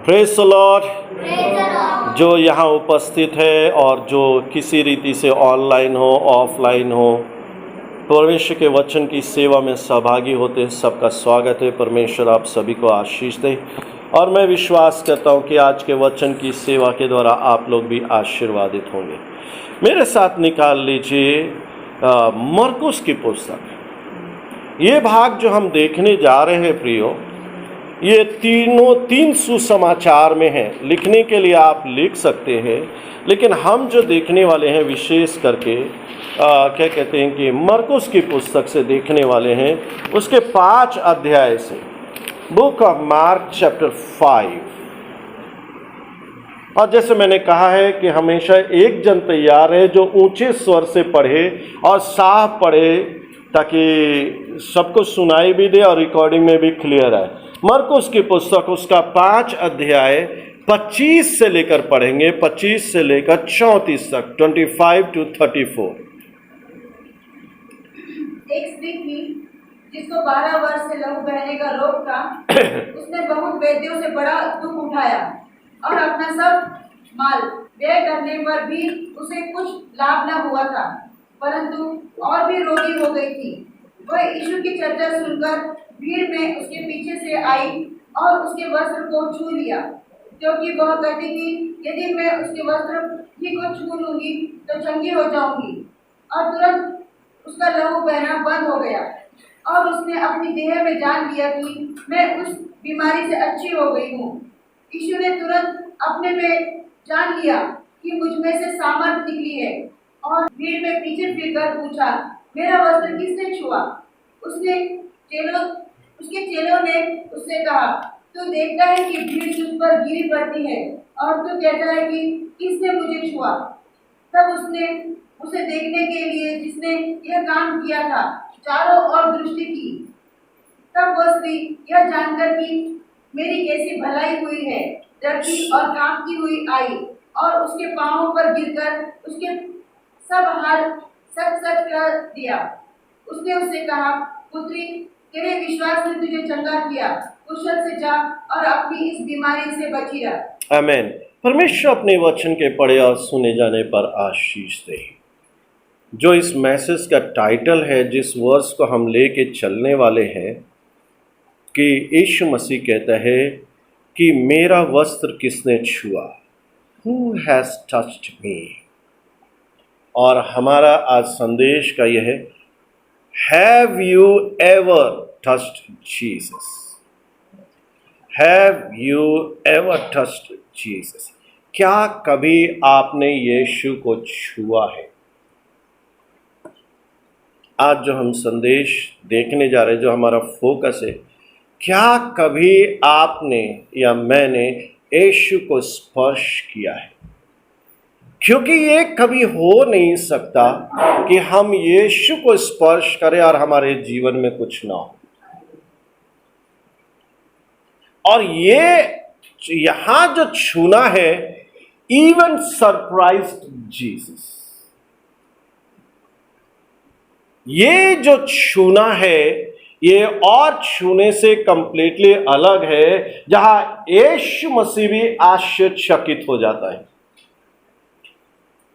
Praise the Lord. जो यहाँ उपस्थित है और जो किसी रीति से ऑनलाइन हो ऑफलाइन हो परमेश्वर के वचन की सेवा में सहभागी होते हैं, सबका स्वागत है। परमेश्वर आप सभी को आशीष दे और मैं विश्वास करता हूँ कि आज के वचन की सेवा के द्वारा आप लोग भी आशीर्वादित होंगे। मेरे साथ निकाल लीजिए मरकुस की पुस्तक। ये भाग जो हम देखने जा रहे हैं प्रियो, ये तीन सुसमाचार में हैं। लिखने के लिए आप लिख सकते हैं, लेकिन हम जो देखने वाले हैं विशेष करके क्या कहते हैं कि मरकुस की पुस्तक से देखने वाले हैं, उसके 5 अध्याय से। Book of mark chapter 5। और जैसे मैंने कहा है कि हमेशा एक जन तैयार है जो ऊंचे स्वर से पढ़े और साफ पढ़े, ताकि सबको सुनाई भी दे और रिकॉर्डिंग में भी क्लियर आए। मरकुस की पुस्तक उसका 5 अध्याय 25 से लेकर पढ़ेंगे, 25 से लेकर 34 तक, 25 to 34। एक स्त्री थी जिसको 12 वर्ष से लहू बहने का रोग था। उसने बहुत वैद्यों से बड़ा दुख उठाया और अपना सब माल व्यय करने पर भी उसे कुछ लाभ न हुआ था, परंतु और भी रोगी हो गई थी। वह यीशु की चर्चा सुनकर भीड़ में उसके पीछे से आई और उसके वस्त्र को छू लिया, क्योंकि वह कहती थी, यदि मैं उसके वस्त्र ही को छू लूंगी तो चंगी हो जाऊंगी। और तुरंत उसका लहू बहना बंद हो गया और उसने अपनी देह में जान लिया कि मैं उस बीमारी से अच्छी हो गई हूँ। यीशु ने तुरंत अपने में जान लिया कि मुझ में से सामर्थ निकली है और भीड़ में पीछे फिरकर पूछा, मेरा वस्त्र किसने छुआ? उसके चेलों ने उससे कहा, तू देखता है कि भीड़ तुझ पर गिरी पड़ती है और तू कहता है कि किसने मुझे छुआ? तब उसने उसे देखने के लिए जिसने यह काम किया था चारों ओर दृष्टि की। तब वह स्त्री यह जानकर कि मेरी कैसी भलाई हुई है, डरती और कांपती हुई आई और उसके पांवों पर गिरकर उसके सब हाल सच सच कर दिया। उसने उससे कहा, पुत्री, तेरे विश्वास ने तुझे चंगा किया, कुशल से जा और अपनी इस बीमारी से बची रह। आमीन। परमेश्वर अपने वचन के पढ़े और सुने जाने पर आशीष दे। जो इस मैसेज का टाइटल है, जिस वर्स को हम लेके चलने वाले हैं, कि यीशु मसीह कहता है कि मेरा वस्त्र किसने छुआ, Who has touched me? और हमारा आज संदेश का यह है, Have you ever touched Jesus? Have you ever touched Jesus? क्या कभी आपने यीशु को छुआ है? आज जो हम संदेश देखने जा रहे हैं, जो हमारा फोकस है, क्या कभी आपने या मैंने यीशु को स्पर्श किया है? क्योंकि ये कभी हो नहीं सकता कि हम यीशु को स्पर्श करें और हमारे जीवन में कुछ ना हो। और ये यहां जो छूना है, इवन सरप्राइज्ड जीसस। ये जो छूना है, ये और छूने से कंप्लीटली अलग है, जहां यीशु मसीह भी आश्चर्यचकित हो जाता है।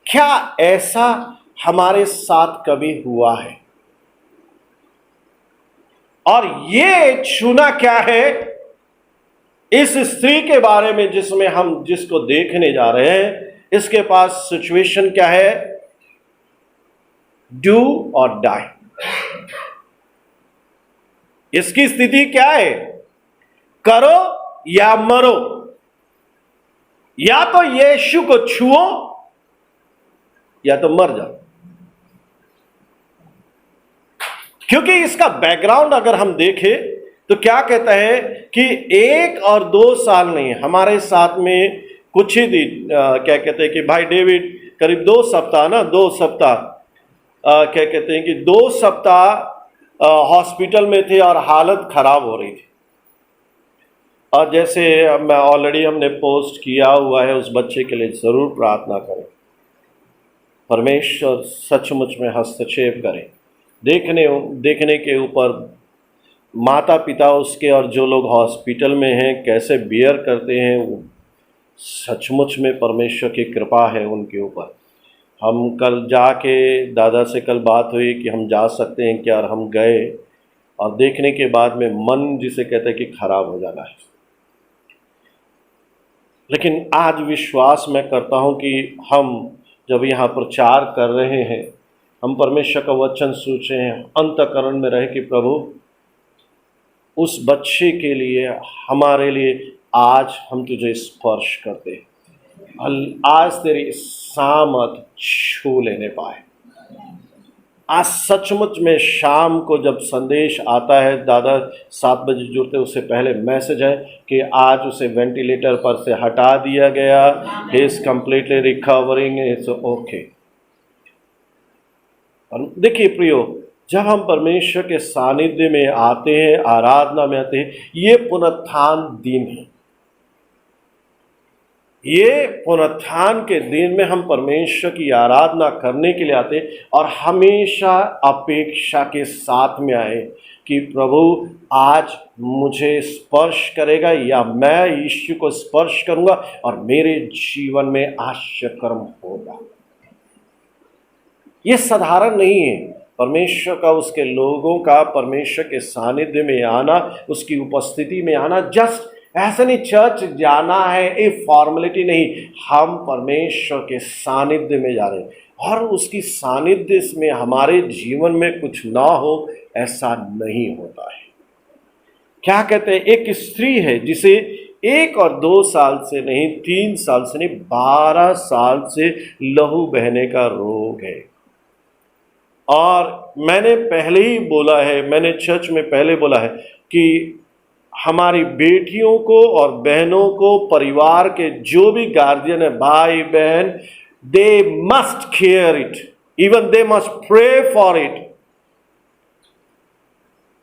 क्या ऐसा हमारे साथ कभी हुआ है? और ये छूना क्या है? इस स्त्री के बारे में जिसमें हम जिसको देखने जा रहे हैं, इसके पास सिचुएशन क्या है? डू और डाई। इसकी स्थिति क्या है? करो या मरो। या तो यीशु को छुओ या तो मर जाओ। क्योंकि इसका बैकग्राउंड अगर हम देखें तो क्या कहता है कि 1 और 2 साल नहीं, हमारे साथ में कुछ ही दिन क्या कहते हैं कि भाई डेविड करीब 2 सप्ताह ना 2 सप्ताह क्या कहते हैं कि 2 सप्ताह हॉस्पिटल में थे और हालत खराब हो रही थी। और जैसे मैं ऑलरेडी हमने पोस्ट किया हुआ है, उस बच्चे के लिए ज़रूर प्रार्थना करें, परमेश्वर सचमुच में हस्तक्षेप करें। देखने के ऊपर माता पिता उसके और जो लोग हॉस्पिटल में हैं कैसे बियर करते हैं, वो सचमुच में परमेश्वर की कृपा है उनके ऊपर। हम कल जाके दादा से कल बात हुई कि हम जा सकते हैं क्या, और हम गए और देखने के बाद में मन जिसे कहते हैं कि खराब हो जाना है। लेकिन आज विश्वास मैं करता हूं कि हम जब यहाँ प्रचार कर रहे हैं, हम परमेश्वर का वचन सोचे हैं, अंतःकरण में रहे कि प्रभु उस बच्चे के लिए, हमारे लिए आज हम तुझे स्पर्श करते हैं, आज तेरी सामत छू लेने पाए। आज सचमुच में शाम को जब संदेश आता है, दादा 7 बजे जुड़ते उससे पहले मैसेज है कि आज उसे वेंटिलेटर पर से हटा दिया गया, he is completely recovering, it's okay. और देखिए प्रियो, जब हम परमेश्वर के सानिध्य में आते हैं, आराधना में आते हैं, ये पुनरुत्थान दिन है। ये पुनरुत्थान के दिन में हम परमेश्वर की आराधना करने के लिए आते और हमेशा अपेक्षा के साथ में आए कि प्रभु आज मुझे स्पर्श करेगा या मैं यीशु को स्पर्श करूंगा और मेरे जीवन में आश्चर्यकर्म होगा। ये साधारण नहीं है। परमेश्वर का, उसके लोगों का परमेश्वर के सानिध्य में आना, उसकी उपस्थिति में आना जस्ट ऐसा नहीं चर्च जाना है, ये फॉर्मेलिटी नहीं। हम परमेश्वर के सानिध्य में जा रहे हैं और उसकी सानिध्य में हमारे जीवन में कुछ ना हो, ऐसा नहीं होता है। क्या कहते हैं, एक स्त्री है जिसे 1 और 2 साल से नहीं, 3 साल से नहीं, 12 साल से लहू बहने का रोग है। और मैंने पहले ही बोला है, मैंने चर्च में पहले बोला है कि हमारी बेटियों को और बहनों को, परिवार के जो भी गार्जियन है, भाई बहन, they must care it, even they must pray for it.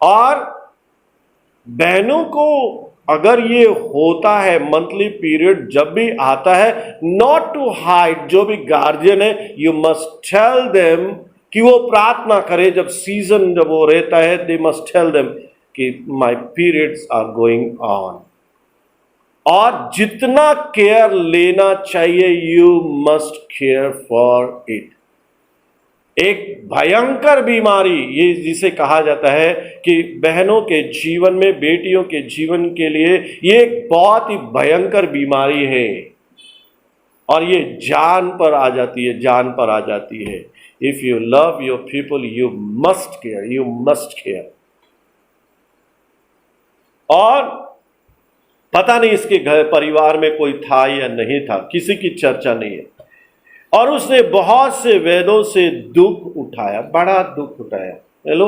और बहनों को अगर ये होता है, मंथली पीरियड जब भी आता है, नॉट टू हाइड, जो भी गार्जियन है, यू मस्ट टेल देम कि वो प्रार्थना करे। जब सीजन जब वो रहता है, दे मस्ट टेल देम कि my periods are going on. और जितना केयर लेना चाहिए, you must care for it. एक भयंकर बीमारी, ये जिसे कहा जाता है कि बहनों के जीवन में, बेटियों के जीवन के लिए ये एक बहुत ही भयंकर बीमारी है और ये जान पर आ जाती है, जान पर आ जाती है। If you love your people, you must care, you must care. और पता नहीं इसके घर परिवार में कोई था या नहीं था, किसी की चर्चा नहीं है। और उसने बहुत से वेदों से दुख उठाया, बड़ा दुख उठाया। हेलो,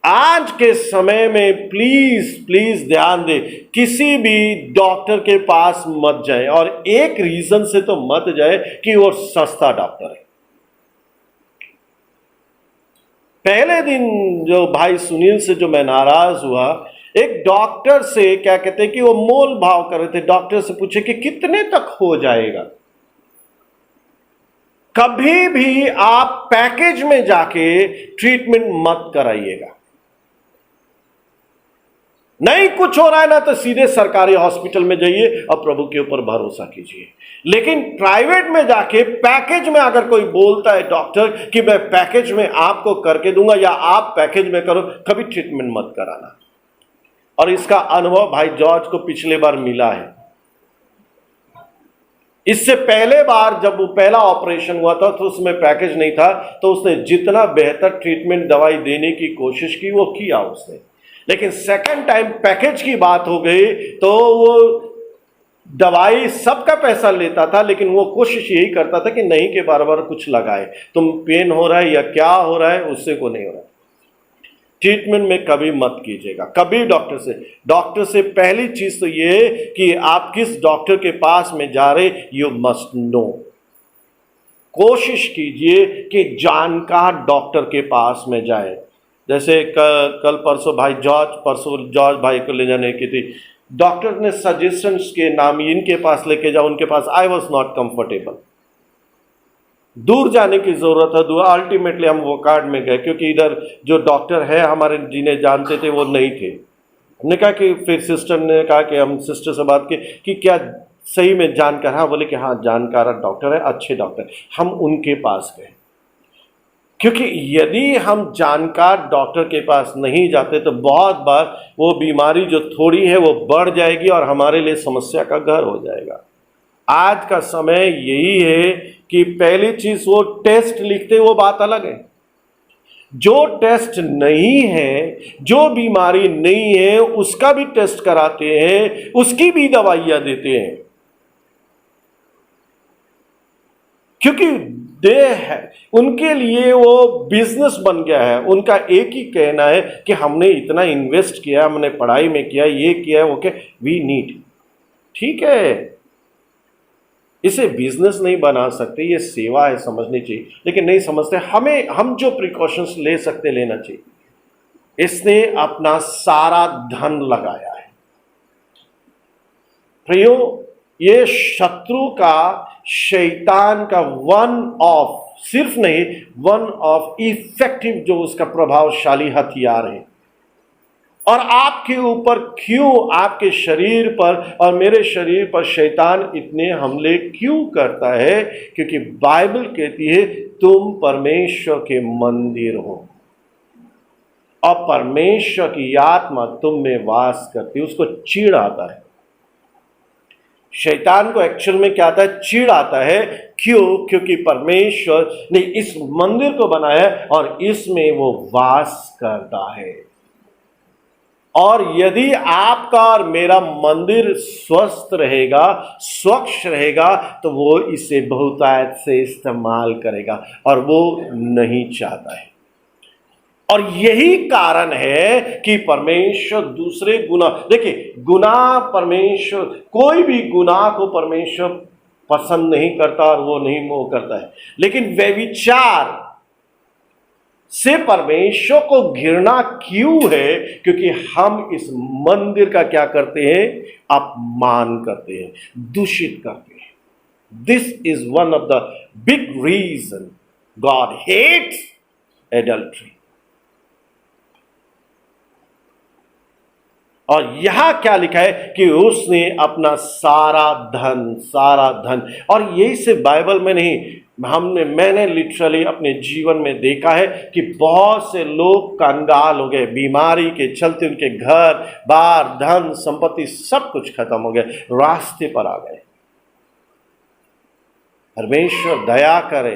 आज के समय में प्लीज प्लीज ध्यान दे, किसी भी डॉक्टर के पास मत जाए। और एक रीजन से तो मत जाए कि वो सस्ता डॉक्टर है। पहले दिन जो भाई सुनील से जो मैं नाराज हुआ, एक डॉक्टर से क्या कहते हैं कि वो मोल भाव कर रहे थे, डॉक्टर से पूछे कि कितने तक हो जाएगा। कभी भी आप पैकेज में जाके ट्रीटमेंट मत कराइएगा। नहीं कुछ हो रहा है ना, तो सीधे सरकारी हॉस्पिटल में जाइए और प्रभु के ऊपर भरोसा कीजिए। लेकिन प्राइवेट में जाके पैकेज में अगर कोई बोलता है डॉक्टर कि मैं पैकेज में आपको करके दूंगा या आप पैकेज में करो, कभी ट्रीटमेंट मत कराना। और इसका अनुभव भाई जॉर्ज को पिछले बार मिला है। इससे पहले बार जब वो पहला ऑपरेशन हुआ था तो उसमें पैकेज नहीं था, तो उसने जितना बेहतर ट्रीटमेंट दवाई देने की कोशिश की वो किया उसने। लेकिन सेकंड टाइम पैकेज की बात हो गई तो वो दवाई सबका पैसा लेता था, लेकिन वो कोशिश यही करता था कि नहीं के बार बार कुछ लगाए, तुम पेन हो रहा है या क्या हो रहा है, उससे को नहीं हो रहा है। ट्रीटमेंट में कभी मत कीजिएगा, कभी डॉक्टर से पहली चीज तो ये कि आप किस डॉक्टर के पास में जा रहे, यू मस्ट नो। कोशिश कीजिए कि जानकार डॉक्टर के पास में जाए। जैसे कल परसों जॉर्ज भाई को ले जाने की थी, डॉक्टर ने सजेशंस के नाम, इनके पास लेके जाओ, उनके पास, आई वॉज नॉट कंफर्टेबल। दूर जाने की ज़रूरत है। दूर अल्टीमेटली हम वो कार्ड में गए, क्योंकि इधर जो डॉक्टर है हमारे जिन्हें जानते थे वो नहीं थे। हमने कहा कि फिर सिस्टर ने कहा कि हम सिस्टर से बात की कि क्या सही में जानकार, हाँ बोले कि हाँ जानकार डॉक्टर है, अच्छे डॉक्टर। हम उनके पास गए, क्योंकि यदि हम जानकार डॉक्टर के पास नहीं जाते तो बहुत बार वो बीमारी जो थोड़ी है वो बढ़ जाएगी और हमारे लिए समस्या का घर हो जाएगा। आज का समय यही है कि पहली चीज वो टेस्ट लिखते, वो बात अलग है। जो टेस्ट नहीं है, जो बीमारी नहीं है, उसका भी टेस्ट कराते हैं, उसकी भी दवाइयां देते हैं, क्योंकि उनके लिए वो बिजनेस बन गया है। उनका एक ही कहना है कि हमने इतना इन्वेस्ट किया, हमने पढ़ाई में किया, ये किया, वो क्या, वी नीड। ठीक है, इसे बिजनेस नहीं बना सकते, ये सेवा है, समझनी चाहिए, लेकिन नहीं समझते। हम जो प्रिकॉशंस ले सकते लेना चाहिए। इसने अपना सारा धन लगाया है। प्रियो, ये शत्रु का, शैतान का सिर्फ नहीं, वन ऑफ इफेक्टिव जो उसका प्रभावशाली हथियार है। और आपके ऊपर क्यों, आपके शरीर पर और मेरे शरीर पर शैतान इतने हमले क्यों करता है? क्योंकि बाइबल कहती है तुम परमेश्वर के मंदिर हो और परमेश्वर की आत्मा तुम में वास करती है। उसको चिढ़ आता है। शैतान को एक्चुअल में क्या आता है? चिढ़ आता है। क्यों? क्योंकि परमेश्वर ने इस मंदिर को बनाया है और इसमें वो वास करता है। और यदि आपका और मेरा मंदिर स्वस्थ रहेगा, स्वच्छ रहेगा, तो वो इसे बहुतायत से इस्तेमाल करेगा और वो नहीं चाहता है। और यही कारण है कि परमेश्वर दूसरे गुनाह, देखिए गुनाह, परमेश्वर कोई भी गुनाह को परमेश्वर पसंद नहीं करता और वो नहीं मोह करता है, लेकिन व्यभिचार से परमेश्वर को घृणा क्यों है? क्योंकि हम इस मंदिर का क्या करते हैं? अपमान करते हैं, दूषित करते हैं। This is one of the big reason God hates adultery. और यहां क्या लिखा है कि उसने अपना सारा धन, और यही से बाइबल में नहीं, मैंने लिटरली अपने जीवन में देखा है कि बहुत से लोग कंगाल हो गए, बीमारी के चलते उनके घर बार, धन संपत्ति सब कुछ खत्म हो गए, रास्ते पर आ गए। परमेश्वर दया करे।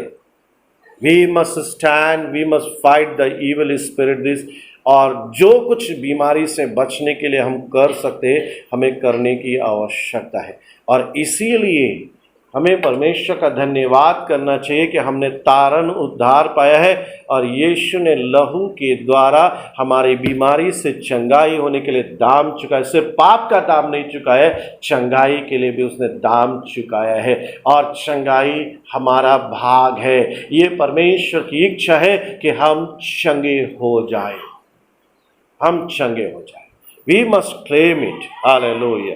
We must stand, we must fight the evil spirit this. और जो कुछ बीमारी से बचने के लिए हम कर सकते हैं, हमें करने की आवश्यकता है। और इसीलिए हमें परमेश्वर का धन्यवाद करना चाहिए कि हमने तारण उद्धार पाया है और यीशु ने लहू के द्वारा हमारी बीमारी से चंगाई होने के लिए दाम चुकाया। सिर्फ पाप का दाम नहीं चुकाया है, चंगाई के लिए भी उसने दाम चुकाया है और चंगाई हमारा भाग है। ये परमेश्वर की इच्छा है कि हम चंगे हो जाए, हम चंगे हो जाए। We must claim it. Hallelujah.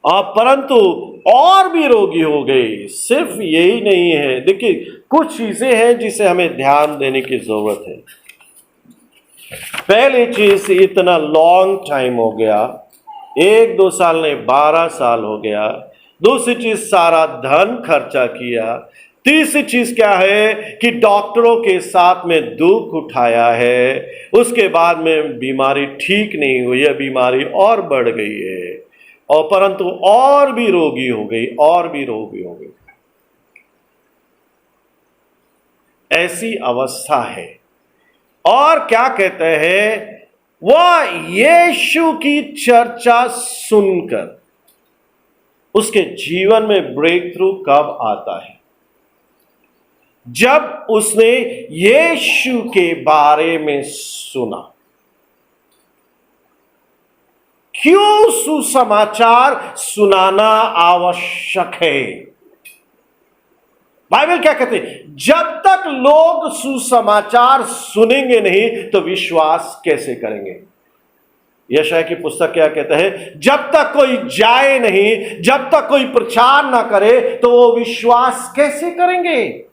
और परंतु और भी रोगी हो गए। सिर्फ यही नहीं है, देखिए कुछ चीजें हैं जिसे हमें ध्यान देने की जरूरत है। पहली चीज, इतना लॉन्ग टाइम हो गया, 1-2 साल नहीं 12 साल हो गया। दूसरी चीज, सारा धन खर्चा किया। तीसरी चीज क्या है कि डॉक्टरों के साथ में दुख उठाया है, उसके बाद में बीमारी ठीक नहीं हुई है, बीमारी और बढ़ गई है और परंतु और भी रोगी हो गई, और भी रोगी हो गई। ऐसी अवस्था है। और क्या कहते हैं? वह यीशु की चर्चा सुनकर उसके जीवन में ब्रेक थ्रू कब आता है? जब उसने यीशु के बारे में सुना। क्यों सुसमाचार सुनाना आवश्यक है? बाइबल क्या कहते हैं? जब तक लोग सुसमाचार सुनेंगे नहीं तो विश्वास कैसे करेंगे? यशायाह की पुस्तक क्या कहता है, जब तक कोई जाए नहीं, जब तक कोई प्रचार ना करे तो वो विश्वास कैसे करेंगे?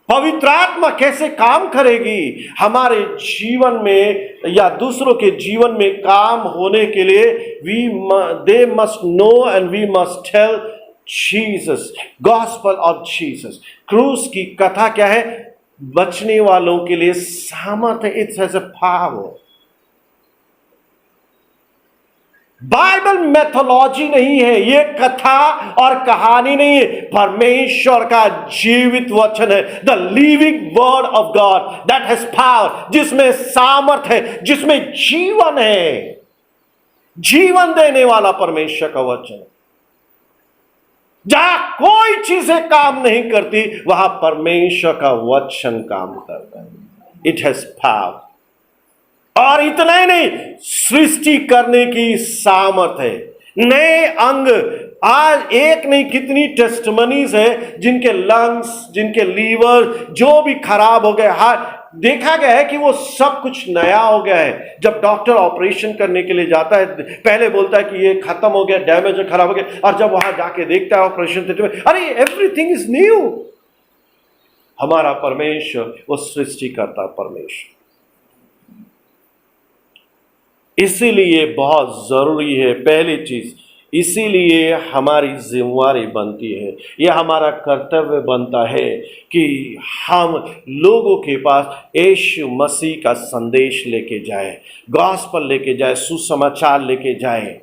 पवित्र आत्मा कैसे काम करेगी हमारे जीवन में या दूसरों के जीवन में काम होने के लिए? They must know and we must tell Jesus, gospel of Jesus. क्रूस की कथा क्या है? बचने वालों के लिए सामर्थ्य, it's has a power. Bible mythology नहीं है, ये कथा और कहानी नहीं है, परमेश्वर का जीवित वचन है, the living word of God that has power, जिसमें सामर्थ है, जिसमें जीवन है, जीवन देने वाला परमेश्वर का वचन। जहां कोई चीजें काम नहीं करती वहां परमेश्वर का वचन काम करता है। It has power. और इतना ही नहीं, सृष्टि करने की सामर्थ है। नए अंग, आज एक नहीं कितनी टेस्टमनीज है जिनके लंग्स, जिनके लीवर जो भी खराब हो गए, देखा गया है कि वो सब कुछ नया हो गया है। जब डॉक्टर ऑपरेशन करने के लिए जाता है, पहले बोलता है कि ये खत्म हो गया, डैमेज है, खराब हो गया, और जब वहां जाके देखता है ऑपरेशन थिएटर में, अरे एवरीथिंग इज न्यू। हमारा परमेश्वर वो सृष्टि करता परमेश्वर। इसीलिए बहुत जरूरी है, पहली चीज, इसीलिए हमारी जिम्मेवारी बनती है, यह हमारा कर्तव्य बनता है कि हम लोगों के पास यीशु मसीह का संदेश लेके जाए, गॉस्पेल लेके जाए, सुसमाचार लेके जाए।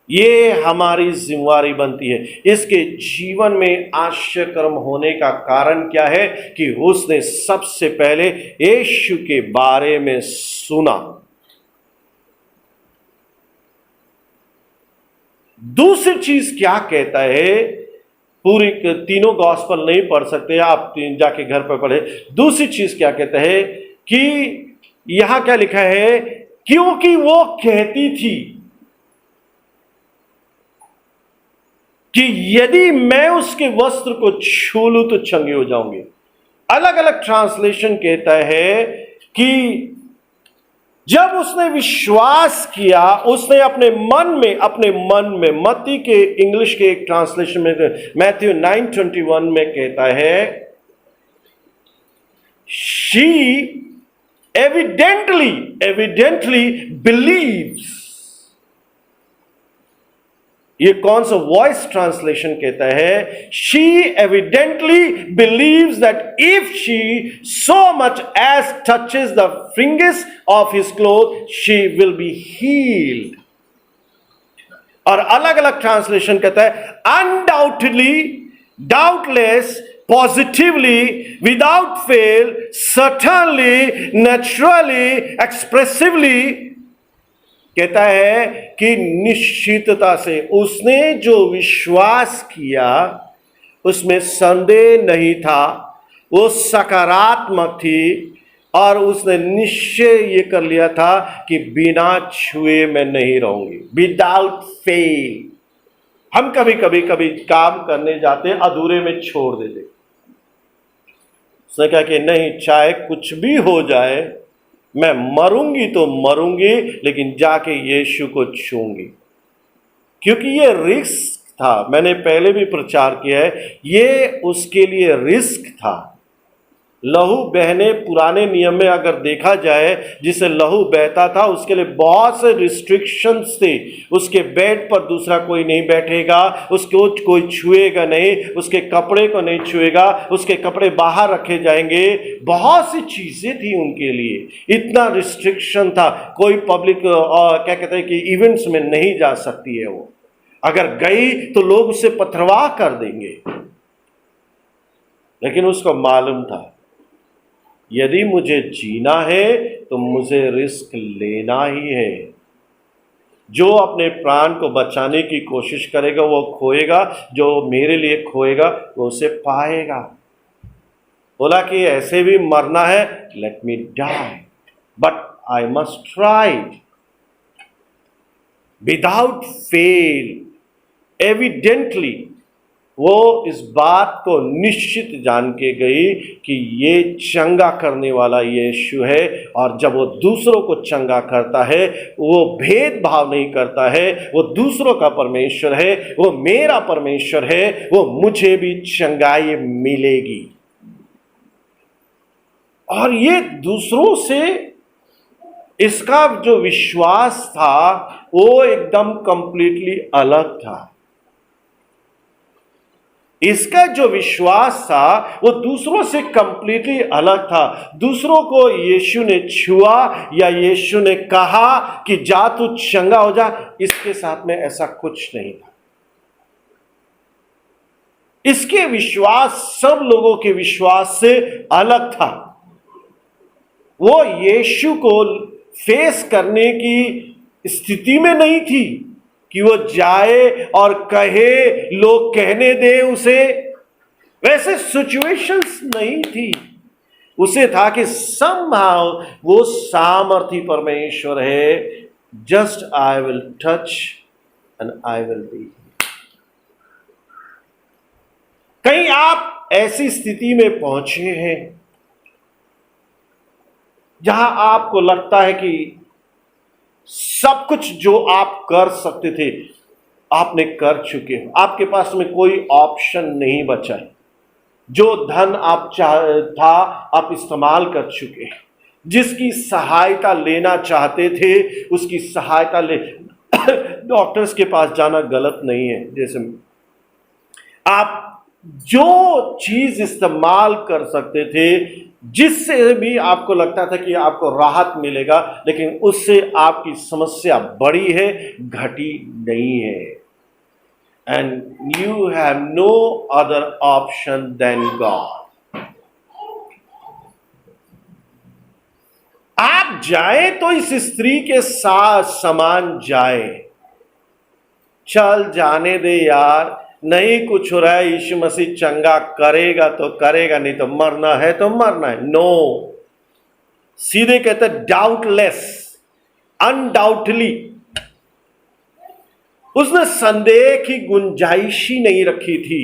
ये हमारी जिम्मेवारी बनती है। इसके जीवन में आश्चर्यकर्म होने का कारण क्या है कि उसने सबसे पहले यीशु के बारे में सुना। दूसरी चीज क्या कहता है, पूरी तीनों गॉस्पेल नहीं पढ़ सकते, आप जाके घर पर पढ़े। दूसरी चीज क्या कहता है कि यहां क्या लिखा है, क्योंकि वो कहती थी कि यदि मैं उसके वस्त्र को छू लूं तो चंगी हो जाऊंगी। अलग अलग ट्रांसलेशन कहता है कि जब उसने विश्वास किया, उसने अपने मन में मत्ती के इंग्लिश के एक ट्रांसलेशन में, मैथ्यू 9:21 में कहता है, शी एविडेंटली बिलीव्स। ये कौन सा वॉइस ट्रांसलेशन कहता है, she evidently believes that if she so much as touches the fringes of his cloth she will be healed. और अलग अलग ट्रांसलेशन कहता है, undoubtedly, doubtless, positively, without fail, certainly, naturally, expressively. कहता है कि निश्चितता से उसने जो विश्वास किया उसमें संदेह नहीं था, वो सकारात्मक थी, और उसने निश्चय ये कर लिया था कि बिना छुए मैं नहीं रहूंगी, विदाउट फेल। हम कभी कभी काम करने जाते हैं, अधूरे में छोड़ देते। उसने कहा कि नहीं, चाहे कुछ भी हो जाए, मैं मरूंगी तो मरूंगी, लेकिन जाके यीशु को छूंगी। क्योंकि ये रिस्क था, मैंने पहले भी प्रचार किया है, ये उसके लिए रिस्क था। लहू बहने पुराने नियम में अगर देखा जाए, जिसे लहू बहता था उसके लिए बहुत से रिस्ट्रिक्शंस थे। उसके बेड पर दूसरा कोई नहीं बैठेगा, उसको कोई छुएगा नहीं, उसके कपड़े को नहीं छुएगा, उसके कपड़े बाहर रखे जाएंगे, बहुत सी चीजें थी उनके लिए, इतना रिस्ट्रिक्शन था। कोई पब्लिक क्या कहते हैं कि इवेंट्स में नहीं जा सकती है वो, अगर गई तो लोग उसे पथरवाह कर देंगे। लेकिन उसको मालूम था यदि मुझे जीना है तो मुझे रिस्क लेना ही है। जो अपने प्राण को बचाने की कोशिश करेगा वो खोएगा, जो मेरे लिए खोएगा वो उसे पाएगा। बोला कि ऐसे भी मरना है, let me die but I must try without fail. Evidently वो इस बात को निश्चित जान के गई कि ये चंगा करने वाला यीशु है, और जब वो दूसरों को चंगा करता है वो भेदभाव नहीं करता है, वो दूसरों का परमेश्वर है, वो मेरा परमेश्वर है, वो मुझे भी चंगाई मिलेगी। और ये दूसरों से इसका जो विश्वास था वो एकदम कंप्लीटली अलग था। इसका जो विश्वास था वो दूसरों से कंप्लीटली अलग था। दूसरों को यीशु ने छुआ या यीशु ने कहा कि जा तू चंगा हो जा, इसके साथ में ऐसा कुछ नहीं था। इसके विश्वास सब लोगों के विश्वास से अलग था। वो यीशु को फेस करने की स्थिति में नहीं थी कि वो जाए और कहे, लोग कहने दे उसे, वैसे सिचुएशंस नहीं थी। उसे था कि समहाउ वो सामर्थी परमेश्वर है, just I will touch and I will be. कहीं आप ऐसी स्थिति में पहुंचे हैं जहां आपको लगता है कि सब कुछ जो आप कर सकते थे आपने कर चुके हो, आपके पास में कोई ऑप्शन नहीं बचा है। जो धन आप था आप इस्तेमाल कर चुके हैं, जिसकी सहायता लेना चाहते थे उसकी सहायता ले डॉक्टर्स के पास जाना गलत नहीं है, जैसे आप जो चीज इस्तेमाल कर सकते थे, जिससे भी आपको लगता था कि आपको राहत मिलेगा, लेकिन उससे आपकी समस्या बड़ी है, घटी नहीं है। And you have no other option than God. आप जाए तो इस स्त्री के साथ समान जाए, चल जाने दे यार, नहीं कुछ हो रहा है, यीशु मसीह चंगा करेगा तो करेगा, नहीं तो मरना है तो मरना है। नो, सीधे कहते डाउटलेस, अनडाउटली। उसने संदेह की गुंजाइश ही नहीं रखी थी।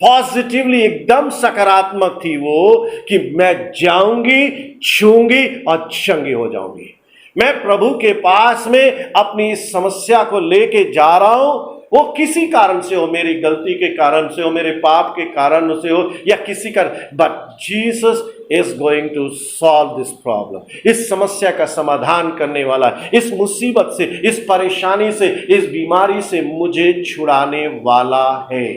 पॉजिटिवली एकदम सकारात्मक थी वो कि मैं जाऊंगी, छूंगी और चंगी हो जाऊंगी। मैं प्रभु के पास में अपनी इस समस्या को लेके जा रहा हूं, वो किसी कारण से हो, मेरी गलती के कारण से हो, मेरे पाप के कारण से हो, या किसी का, but Jesus is going to solve this problem. इस समस्या का समाधान करने वाला, इस मुसीबत से, इस परेशानी से, इस बीमारी से मुझे छुड़ाने वाला है।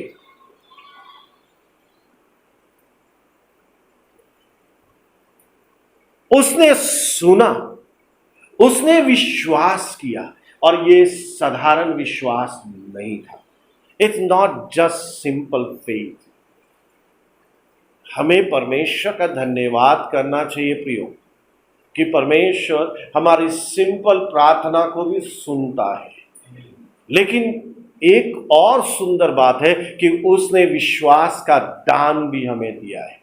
उसने सुना, उसने विश्वास किया, और ये साधारण विश्वास नहीं था। It's not just simple faith. हमें परमेश्वर का धन्यवाद करना चाहिए प्रियो, कि परमेश्वर हमारी सिंपल प्रार्थना को भी सुनता है। लेकिन एक और सुंदर बात है कि उसने विश्वास का दान भी हमें दिया है।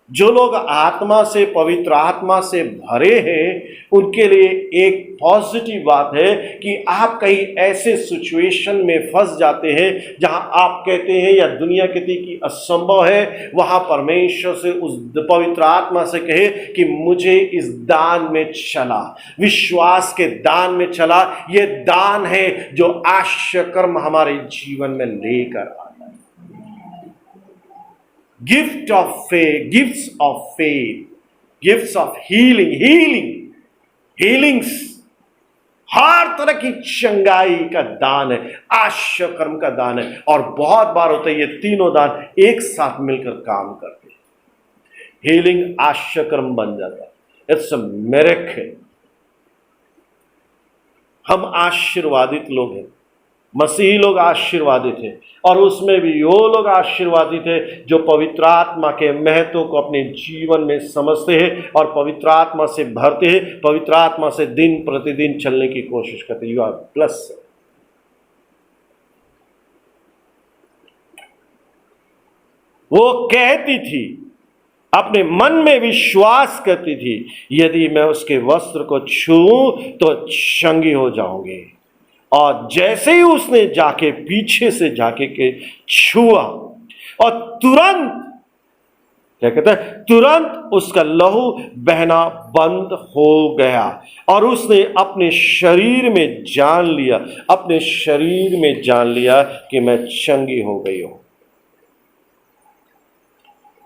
जो लोग आत्मा से, पवित्र आत्मा से भरे हैं, उनके लिए एक पॉजिटिव बात है कि आप कहीं ऐसे सिचुएशन में फंस जाते हैं जहां आप कहते हैं या दुनिया कहती कि असंभव है, वहां परमेश्वर से, उस पवित्र आत्मा से कहे कि मुझे इस दान में चला, विश्वास के दान में चला। ये दान है जो आश्चर्य कर्म हमारे जीवन में लेकर आता है। Gift of faith, gifts of faith, gifts of healings, हर तरह की चंगाई का दान है, आश्चर्य कर्म का दान है। और बहुत बार होता है ये तीनों दान एक साथ मिलकर काम करते हैं, हीलिंग आश्चर्य कर्म बन जाता है। It's a miracle. हम आशीर्वादित लोग हैं, मसीही लोग आशीर्वादित हैं, और उसमें भी वो लोग आशीर्वादित हैं जो पवित्र आत्मा के महत्व को अपने जीवन में समझते हैं और पवित्र आत्मा से भरते हैं, पवित्र आत्मा से दिन प्रतिदिन चलने की कोशिश करते हैं। You are blessed. वो कहती थी, अपने मन में विश्वास करती थी, यदि मैं उसके वस्त्र को छूऊं तो चंगी हो जाऊंगी। और जैसे ही उसने जाके पीछे से जाके के छुआ और तुरंत, क्या कहता है, तुरंत उसका लहू बहना बंद हो गया और उसने अपने शरीर में जान लिया, अपने शरीर में जान लिया कि मैं चंगी हो गई हूं।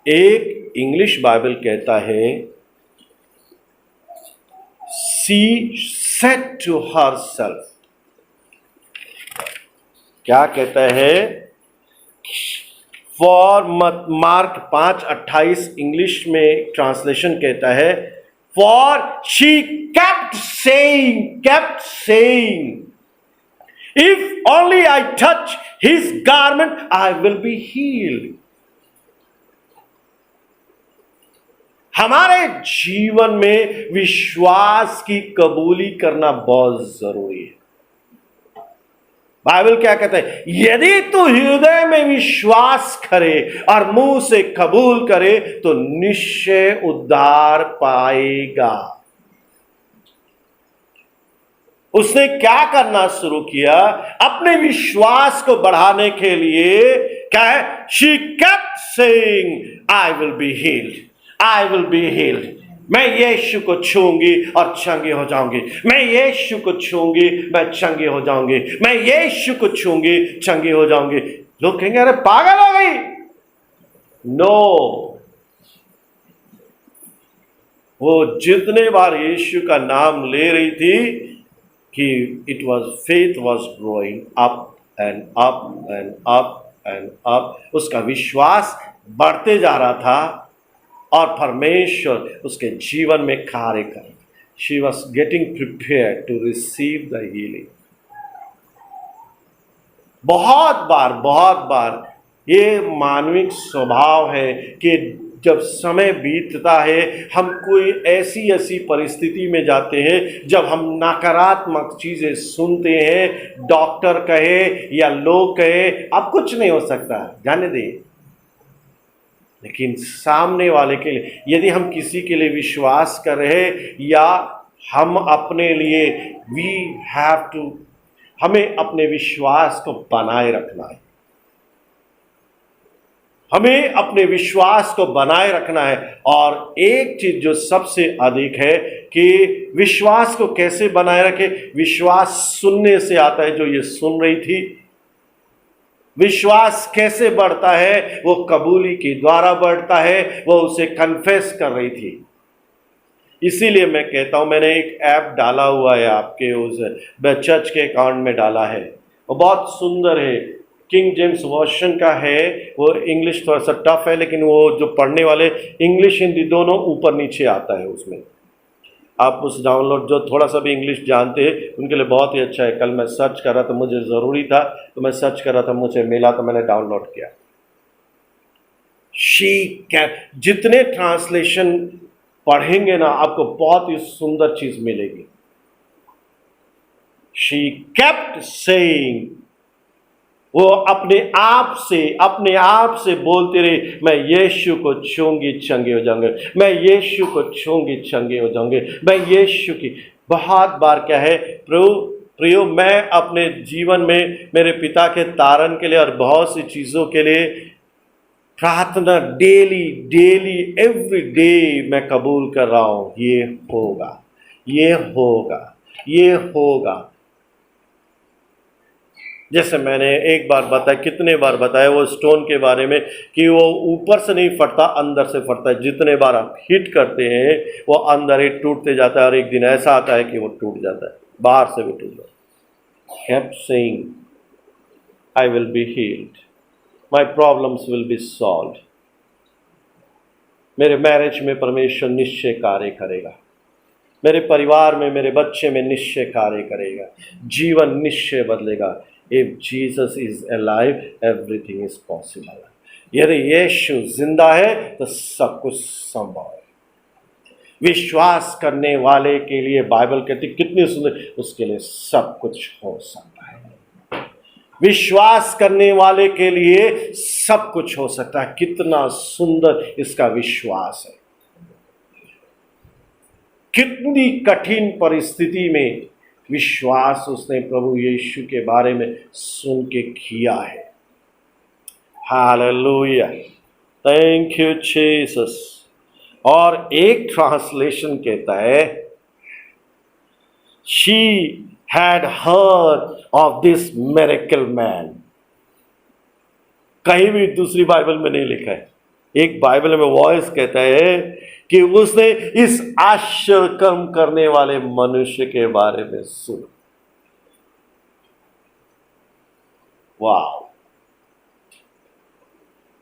एक इंग्लिश बाइबल कहता है, शी सेड टू हरसेल्फ, क्या कहता है, फॉर मार्क 5:28 इंग्लिश में ट्रांसलेशन कहता है, for she kept saying if only I touch his garment I will be heeled. हमारे जीवन में विश्वास की कबूली करना बहुत जरूरी है। बाइबल क्या कहता है, यदि तू हृदय में विश्वास करे और मुंह से कबूल करे तो निश्चय उद्धार पाएगा। उसने क्या करना शुरू किया, अपने विश्वास को बढ़ाने के लिए क्या है, she kept saying I will be heeled, I will be heeled. मैं यीशु को छूंगी और चंगी हो जाऊंगी, मैं यीशु को छूंगी मैं चंगी हो जाऊंगी, मैं यीशु को छूंगी चंगी हो जाऊंगी। लोग कहेंगे अरे पागल हो गई। नो, वो जितने बार यीशु का नाम ले रही थी कि it was, faith was growing up and up and up and up, उसका विश्वास बढ़ते जा रहा था और परमेश्वर उसके जीवन में कार्य कर। She was getting prepare to receive the healing. बहुत बार ये मानविक स्वभाव है कि जब समय बीतता है हम कोई ऐसी परिस्थिति में जाते हैं जब हम नकारात्मक चीजें सुनते हैं, डॉक्टर कहे या लोग कहे अब कुछ नहीं हो सकता, जाने दे। लेकिन सामने वाले के लिए, यदि हम किसी के लिए विश्वास कर रहे या हम अपने लिए, हमें अपने विश्वास को बनाए रखना है, हमें अपने विश्वास को बनाए रखना है। और एक चीज जो सबसे अधिक है कि विश्वास को कैसे बनाए रखे, विश्वास सुनने से आता है, जो ये सुन रही थी। विश्वास कैसे बढ़ता है, वो कबूली के द्वारा बढ़ता है, वो उसे कन्फेस कर रही थी। इसीलिए मैं कहता हूं, मैंने एक ऐप डाला हुआ है आपके उस चर्च के अकाउंट में डाला है, वो बहुत सुंदर है, किंग जेम्स वर्जन का है। वो इंग्लिश थोड़ा सा टफ है, लेकिन वो जो पढ़ने वाले इंग्लिश हिंदी दोनों ऊपर नीचे आता है उसमें। आप उस डाउनलोड, जो थोड़ा सा भी इंग्लिश जानते हैं उनके लिए बहुत ही अच्छा है। कल मैं सर्च कर रहा था, मुझे ज़रूरी था तो मैं सर्च कर रहा था, मुझे मिला तो मैंने डाउनलोड किया। जितने ट्रांसलेशन पढ़ेंगे ना, आपको बहुत ही सुंदर चीज मिलेगी। शी केप्ट सेइंग, वो अपने आप से बोलते रहे, मैं यीशु को छूंगी चंगे हो जाऊंगे, मैं यीशु को छूंगी चंगे हो जाऊंगे, मैं यीशु की। बहुत बार क्या है, प्रियो मैं अपने जीवन में मेरे पिता के तारण के लिए और बहुत सी चीज़ों के लिए प्रार्थना डेली एवरी डे मैं कबूल कर रहा हूँ, ये होगा, ये होगा, ये होगा। जैसे मैंने एक बार बताया, कितने बार बताया वो स्टोन के बारे में कि वो ऊपर से नहीं फटता, अंदर से फटता है। जितने बार आप हिट करते हैं वो अंदर ही टूटते जाता है और एक दिन ऐसा आता है कि वो टूट जाता है, बाहर से भी टूट जाता है। Kept saying I will be heeled, my problems will be solved. मेरे मैरिज में परमेश्वर निश्चय कार्य करेगा, मेरे परिवार में, मेरे बच्चे में निश्चय कार्य करेगा, जीवन निश्चय बदलेगा। If Jesus is alive, everything is possible. यदि यीशु जिंदा है तो सब कुछ संभव है। विश्वास करने वाले के लिए बाइबल कहती कितनी सुंदर, उसके लिए सब कुछ हो सकता है। विश्वास करने वाले के लिए सब कुछ हो सकता है। कितना सुंदर इसका विश्वास है। कितनी कठिन परिस्थिति में विश्वास उसने प्रभु यीशु के बारे में सुन के किया है। Hallelujah, thank you Jesus. और एक ट्रांसलेशन कहता है, she had heard of this miracle man. कहीं भी दूसरी बाइबल में नहीं लिखा है। एक बाइबल में वॉइस कहता है कि उसने इस आश्चर्य कर्म करने वाले मनुष्य के बारे में सुना। वाह,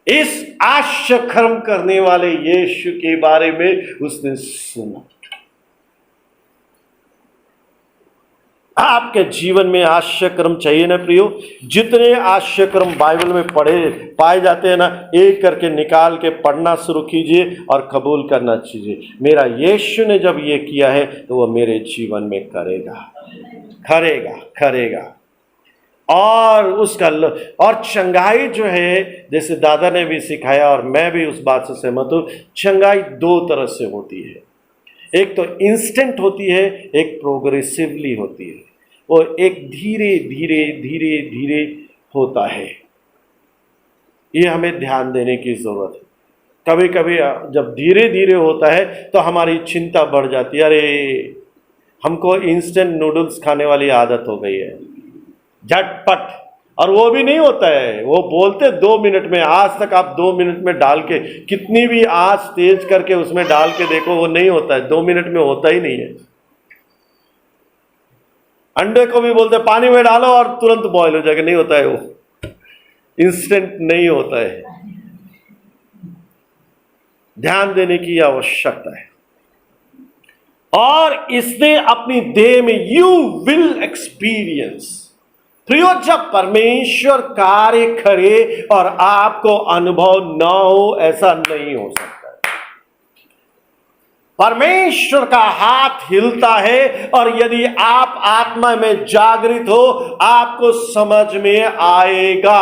इस आश्चर्य कर्म करने वाले यीशु के बारे में उसने सुना। आपके जीवन में आश्चर्य कर्म चाहिए ना प्रियो? जितने आश्चर्य कर्म बाइबल में पढ़े पाए जाते हैं ना, एक करके निकाल के पढ़ना शुरू कीजिए और कबूल करना चाहिए। मेरा यीशु ने जब ये किया है तो वो मेरे जीवन में करेगा। और उसका और चंगाई जो है, जैसे दादा ने भी सिखाया और मैं भी उस बात से सहमत हूं, चंगाई दो तरह से होती है। एक तो इंस्टेंट होती है, एक प्रोग्रेसिवली होती है। वो एक धीरे धीरे होता है। ये हमें ध्यान देने की जरूरत है। कभी कभी जब धीरे धीरे होता है तो हमारी चिंता बढ़ जाती है। अरे, हमको इंस्टेंट नूडल्स खाने वाली आदत हो गई है, झटपट। और वो भी नहीं होता है, वो बोलते 2 मिनट में। आज तक आप 2 मिनट में डाल के, कितनी भी आंच तेज करके उसमें डाल के देखो, वो नहीं होता है। 2 मिनट में होता ही नहीं है। अंडे को भी बोलते पानी में डालो और तुरंत बॉयल हो जाएगा, नहीं होता है। वो इंस्टेंट नहीं होता है। ध्यान देने की आवश्यकता है। और इसने अपनी देह में यू विल एक्सपीरियंस। प्रियो, जब परमेश्वर कार्य करे और आपको अनुभव ना हो, ऐसा नहीं हो सकता। परमेश्वर का हाथ हिलता है और यदि आप आत्मा में जागृत हो, आपको समझ में आएगा।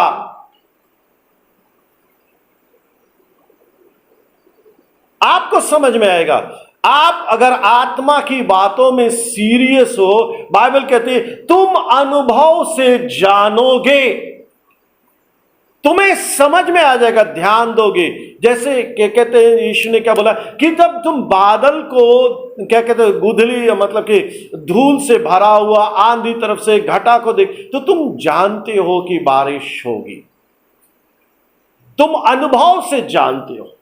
आपको समझ में आएगा। आप अगर आत्मा की बातों में सीरियस हो, बाइबल कहती है तुम अनुभव से जानोगे, तुम्हें समझ में आ जाएगा, ध्यान दोगे। जैसे कहते हैं, यीशु ने क्या बोला कि जब तुम बादल को क्या कहते हैं, गुदली मतलब कि धूल से भरा हुआ आंधी तरफ से घटा को देख तो तुम जानते हो कि बारिश होगी। तुम अनुभव से जानते हो।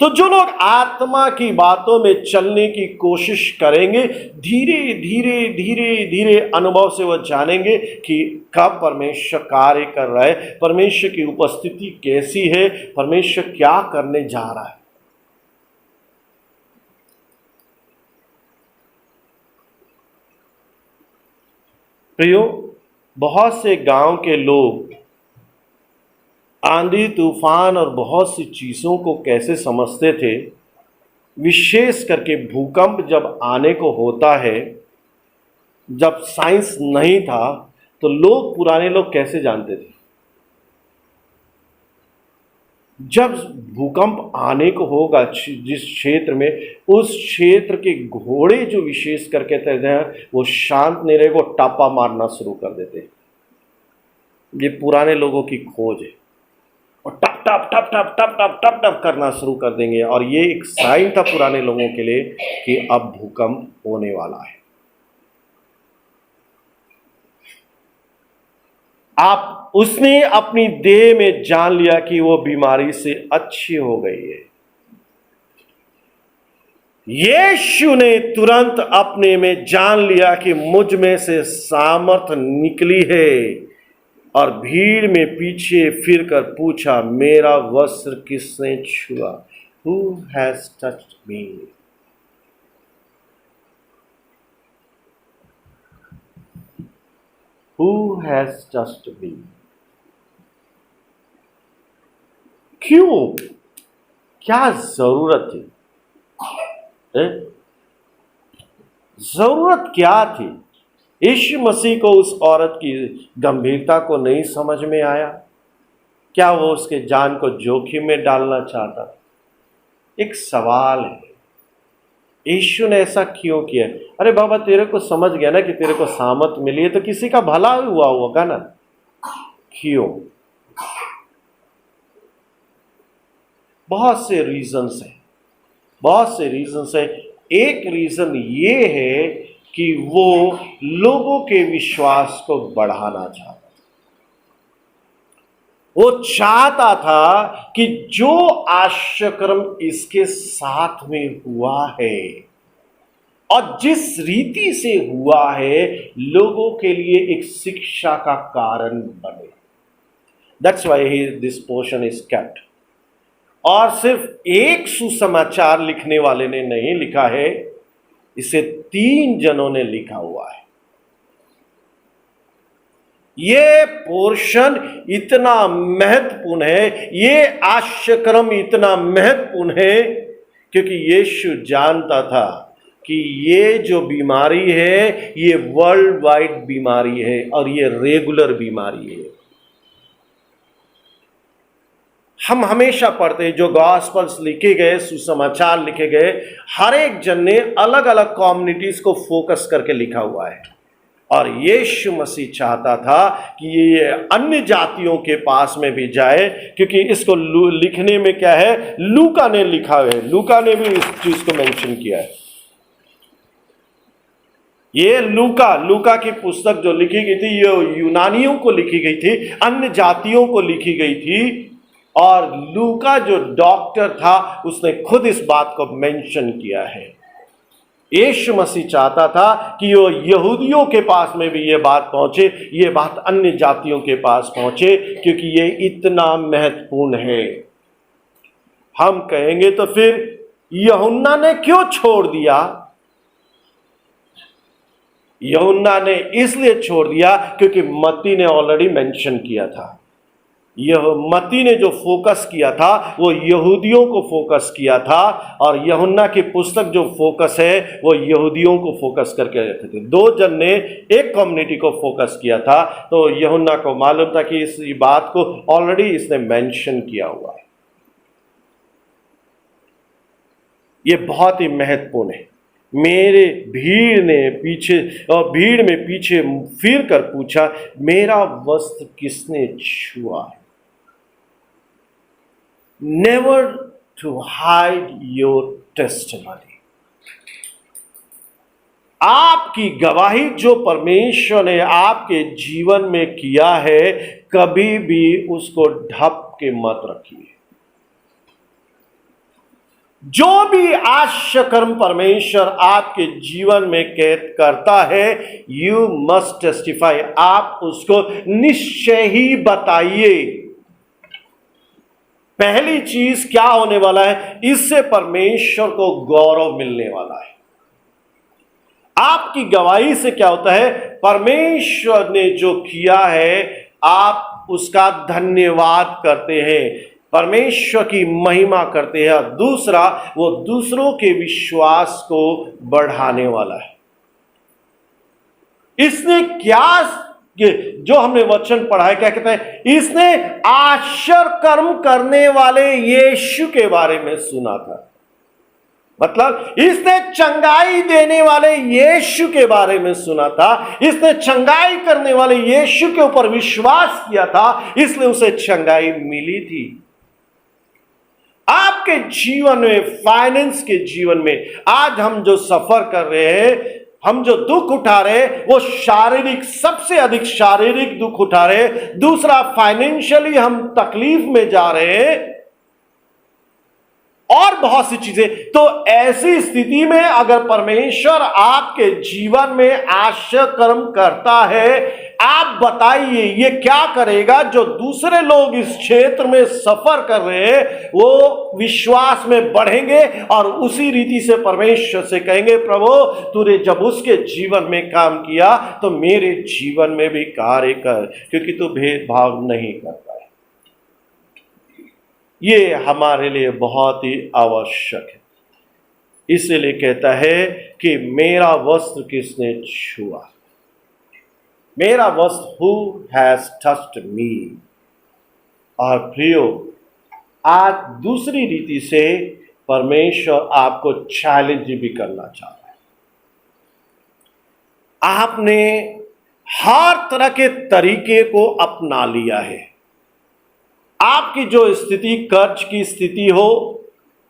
तो जो लोग आत्मा की बातों में चलने की कोशिश करेंगे, धीरे धीरे अनुभव से वह जानेंगे कि कब परमेश्वर कार्य कर रहा है, परमेश्वर की उपस्थिति कैसी है, परमेश्वर क्या करने जा रहा है। प्रियो, बहुत से गांव के लोग आंधी तूफान और बहुत सी चीज़ों को कैसे समझते थे, विशेष करके भूकंप जब आने को होता है, जब साइंस नहीं था तो लोग, पुराने लोग कैसे जानते थे? जब भूकंप आने को होगा जिस क्षेत्र में, उस क्षेत्र के घोड़े जो विशेष करके कहते हैं वो शांत नहीं रहे, वो टापा मारना शुरू कर देते। ये पुराने लोगों की खोज है। और टप टप टप टप टप टप टप टप करना शुरू कर देंगे। और ये एक साइन था पुराने लोगों के लिए कि अब भूकंप होने वाला है। उसने अपनी देह में जान लिया कि वो बीमारी से अच्छी हो गई है। यीशु ने तुरंत अपने में जान लिया कि मुझ में से सामर्थ निकली है, और भीड़ में पीछे फिरकर पूछा, मेरा वस्त्र किसने छुआ? Who has touched me? Who has touched me? क्यों? क्या जरूरत थी? जरूरत क्या थी? यीशु मसीह को उस औरत की गंभीरता को नहीं समझ में आया? क्या वो उसके जान को जोखिम में डालना चाहता? एक सवाल है। यीशु ने ऐसा क्यों किया? अरे बाबा, तेरे को समझ गया ना कि तेरे को सामत मिली है, तो किसी का भला हुआ होगा ना। क्यों? बहुत से रीजंस हैं, बहुत से रीजंस है। एक रीजन ये है कि वो लोगों के विश्वास को बढ़ाना चाहता, वो चाहता था कि जो आश्चर्यक्रम इसके साथ में हुआ है और जिस रीति से हुआ है, लोगों के लिए एक शिक्षा का कारण बने। That's why this portion is kept. और सिर्फ एक सुसमाचार लिखने वाले ने नहीं लिखा है, इसे 3 जनों ने लिखा हुआ है। ये पोर्शन इतना महत्वपूर्ण है, ये आश्चर्यक्रम इतना महत्वपूर्ण है, क्योंकि यीशु जानता था कि ये जो बीमारी है ये वर्ल्ड वाइड बीमारी है और ये रेगुलर बीमारी है। हम हमेशा पढ़ते हैं जो गॉस्पल्स लिखे गए, सुसमाचार लिखे गए, हर एक जन ने अलग अलग कम्युनिटीज को फोकस करके लिखा हुआ है। और यीशु मसीह चाहता था कि ये अन्य जातियों के पास में भी जाए, क्योंकि इसको लिखने में क्या है, लूका ने लिखा है, लूका ने भी इस चीज को मेंशन किया है। ये लूका की पुस्तक जो लिखी गई थी, ये यूनानियों को लिखी गई थी, अन्य जातियों को लिखी गई थी। और लूका जो डॉक्टर था, उसने खुद इस बात को मेंशन किया है। यीशु मसीह चाहता था कि वो यहूदियों के पास में भी ये बात पहुंचे, ये बात अन्य जातियों के पास पहुंचे, क्योंकि ये इतना महत्वपूर्ण है। हम कहेंगे तो फिर यूहन्ना ने क्यों छोड़ दिया? यूहन्ना ने इसलिए छोड़ दिया क्योंकि मत्ती ने ऑलरेडी मेंशन किया था। यह मत्ती ने जो फोकस किया था वो यहूदियों को फोकस किया था, और यूहन्ना की पुस्तक जो फोकस है वो यहूदियों को फोकस करके रखे थे। 2 जन ने एक कम्युनिटी को फोकस किया था, तो यूहन्ना को मालूम था कि इस बात को ऑलरेडी इसने मेंशन किया हुआ है। ये बहुत ही महत्वपूर्ण है। मेरे भीड़ में पीछे फिर कर पूछा, मेरा वस्त्र किसने छुआ है? Never to hide your testimony. आपकी गवाही जो परमेश्वर ने आपके जीवन में किया है, कभी भी उसको ढक के मत रखिए। जो भी आश्चर्यकर्म परमेश्वर आपके जीवन में कैद करता है, यू मस्ट टेस्टिफाई, आप उसको निश्चय ही बताइए। पहली चीज क्या होने वाला है, इससे परमेश्वर को गौरव मिलने वाला है। आपकी गवाही से क्या होता है, परमेश्वर ने जो किया है आप उसका धन्यवाद करते हैं, परमेश्वर की महिमा करते हैं। दूसरा, वो दूसरों के विश्वास को बढ़ाने वाला है। इसने क्या, जो हमने वचन पढ़ा है, क्या कहता है, इसने आश्चर्य कर्म करने वाले यीशु के बारे में सुना था। मतलब इसने चंगाई देने वाले यीशु के बारे में सुना था, इसने चंगाई करने वाले यीशु के ऊपर विश्वास किया था, इसलिए उसे चंगाई मिली थी। आपके जीवन में, फाइनेंस के जीवन में आज हम जो सफर कर रहे हैं, हम जो दुख उठा रहे हैं, वो शारीरिक, सबसे अधिक शारीरिक दुख उठा रहे हैं। दूसरा, फाइनेंशियली हम तकलीफ में जा रहे हैं, और बहुत सी चीजें। तो ऐसी स्थिति में अगर परमेश्वर आपके जीवन में आश्चर्य कर्म करता है, आप बताइए ये क्या करेगा? जो दूसरे लोग इस क्षेत्र में सफर कर रहे हैं, वो विश्वास में बढ़ेंगे और उसी रीति से परमेश्वर से कहेंगे, प्रभु तूने जब उसके जीवन में काम किया तो मेरे जीवन में भी कार्य कर, क्योंकि तू भेदभाव नहीं करता है। ये हमारे लिए बहुत ही आवश्यक है। इसलिए कहता है कि मेरा वस्त्र किसने छुआ, मेरा वस्त्र, हु हैज टच्ड मी। और प्रियो, आज दूसरी रीति से परमेश्वर आपको चैलेंज भी करना चाहता है। आपने हर तरह के तरीके को अपना लिया है। आपकी जो स्थिति, कर्ज की स्थिति हो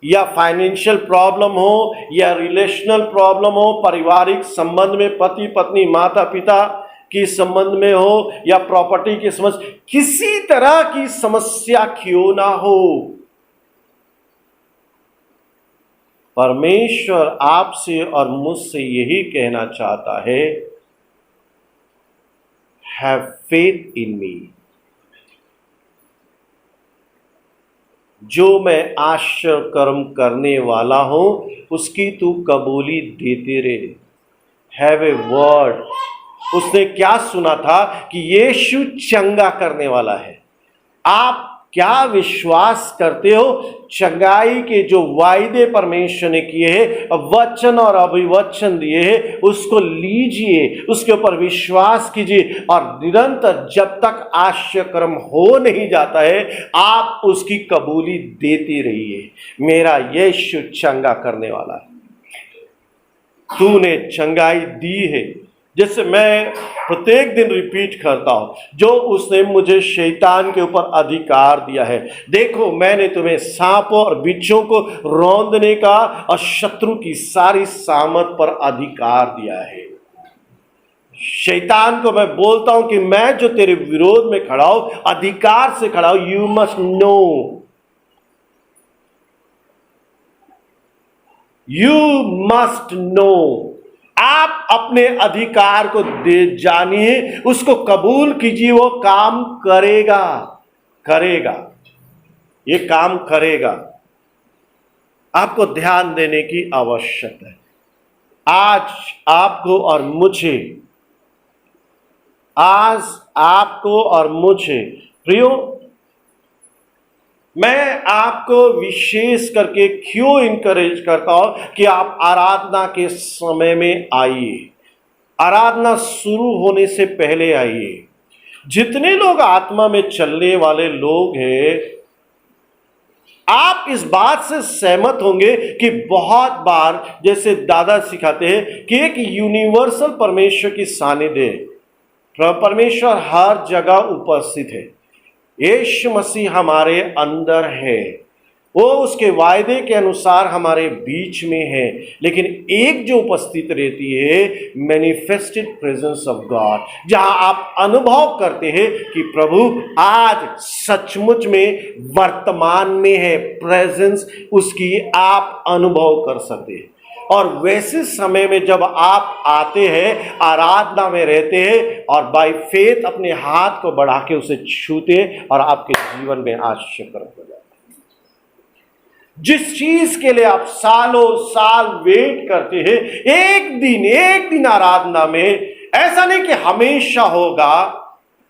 या फाइनेंशियल प्रॉब्लम हो या रिलेशनल प्रॉब्लम हो, पारिवारिक संबंध में पति पत्नी माता पिता की संबंध में हो या प्रॉपर्टी की समस्या, किसी तरह की समस्या क्यों ना हो, परमेश्वर आपसे और मुझसे यही कहना चाहता है, हैव फेथ इन मी। जो मैं आश्चर्य कर्म करने वाला हूं उसकी तू कबूली देते रहे। Have a word. उसने क्या सुना था कि यीशु चंगा करने वाला है। आप क्या विश्वास करते हो? चंगाई के जो वायदे परमेश्वर ने किए हैं, वचन और अभिवचन दिए हैं, उसको लीजिए, उसके ऊपर विश्वास कीजिए और निरंतर जब तक आश्चर्य कर्म हो नहीं जाता है आप उसकी कबूली देती रहिए। मेरा यीशु चंगा करने वाला है। तूने चंगाई दी है, जैसे मैं प्रत्येक दिन रिपीट करता हूं, जो उसने मुझे शैतान के ऊपर अधिकार दिया है। देखो, मैंने तुम्हें सांपों और बिच्छों को रौंदने का और शत्रु की सारी सामत पर अधिकार दिया है। शैतान को मैं बोलता हूं कि मैं जो तेरे विरोध में खड़ा हूं, अधिकार से खड़ा हूं। You must know, you must know. आप अपने अधिकार को दे जानिए, उसको कबूल कीजिए, वो काम करेगा, करेगा, ये काम करेगा। आपको ध्यान देने की आवश्यकता है। आज आपको और मुझे, आज आपको और मुझे प्रियो, मैं आपको विशेष करके क्यों इनकरेज करता हूं कि आप आराधना के समय में आइए, आराधना शुरू होने से पहले आइए। जितने लोग आत्मा में चलने वाले लोग हैं, आप इस बात से सहमत होंगे कि बहुत बार जैसे दादा सिखाते हैं कि एक यूनिवर्सल परमेश्वर की सानिध्य है। परमेश्वर हर जगह उपस्थित है। यीशु मसीह हमारे अंदर है, वो उसके वायदे के अनुसार हमारे बीच में है। लेकिन एक जो उपस्थित रहती है, मैनिफेस्टेड प्रेजेंस ऑफ गॉड, जहां आप अनुभव करते हैं कि प्रभु आज सचमुच में वर्तमान में है, प्रेजेंस उसकी आप अनुभव कर सकते हैं। और वैसे समय में जब आप आते हैं, आराधना में रहते हैं और बाय फेथ अपने हाथ को बढ़ा के उसे छूते और आपके जीवन में आश्चर्य कर्म हो जाता है। जिस चीज के लिए आप सालों साल वेट करते हैं, एक दिन आराधना में, ऐसा नहीं कि हमेशा होगा,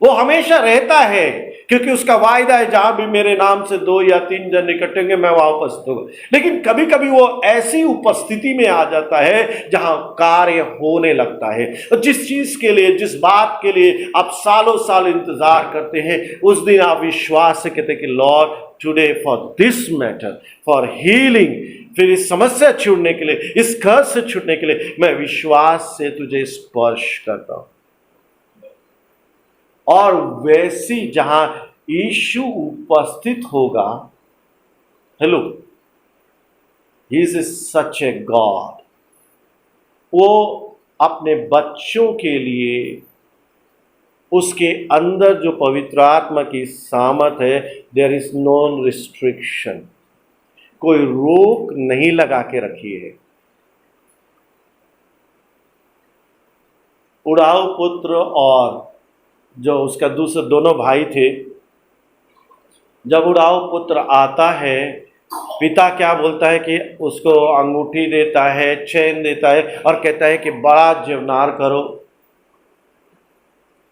वो हमेशा रहता है, क्योंकि उसका वायदा है जहां भी मेरे नाम से 2 या 3 जन इकट्ठे होंगे मैं वहां उपस्थित होगा। लेकिन कभी कभी वो ऐसी उपस्थिति में आ जाता है जहां कार्य होने लगता है। और जिस चीज के लिए, जिस बात के लिए आप सालों साल इंतजार करते हैं, उस दिन आप विश्वास से कहते हैं कि Lord today for this matter, for healing, फिर इस समस्या छूटने के लिए, इस कर्ज से छूटने के लिए मैं विश्वास से तुझे स्पर्श करता हूं। और वैसी जहां यीशु उपस्थित होगा, hello, he is such a god. वो अपने बच्चों के लिए उसके अंदर जो पवित्र आत्मा की सामत है, देयर इज नो रिस्ट्रिक्शन, कोई रोक नहीं लगा के रखी है। उड़ाऊ पुत्र और जो उसका दूसरे दोनों भाई थे, जब उड़ाऊ पुत्र आता है, पिता क्या बोलता है कि उसको अंगूठी देता है, चेन देता है और कहता है कि बड़ा जीवनार करो,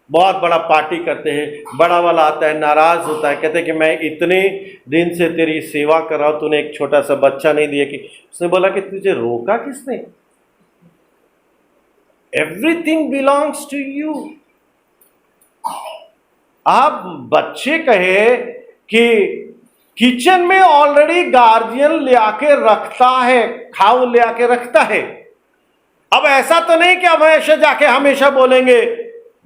बहुत बड़ा पार्टी करते हैं। बड़ा वाला आता है, नाराज होता है, कहते हैं कि मैं इतने दिन से तेरी सेवा कर रहा हूं, तूने एक छोटा सा बच्चा नहीं दिया। कि उसने बोला कि तुझे रोका किसने? Everything belongs to you. आप बच्चे कहे किचन में ऑलरेडी गार्जियन ले आके रखता है, खाओ ले आके रखता है। अब ऐसा तो नहीं कि हमेशा जाके हमेशा बोलेंगे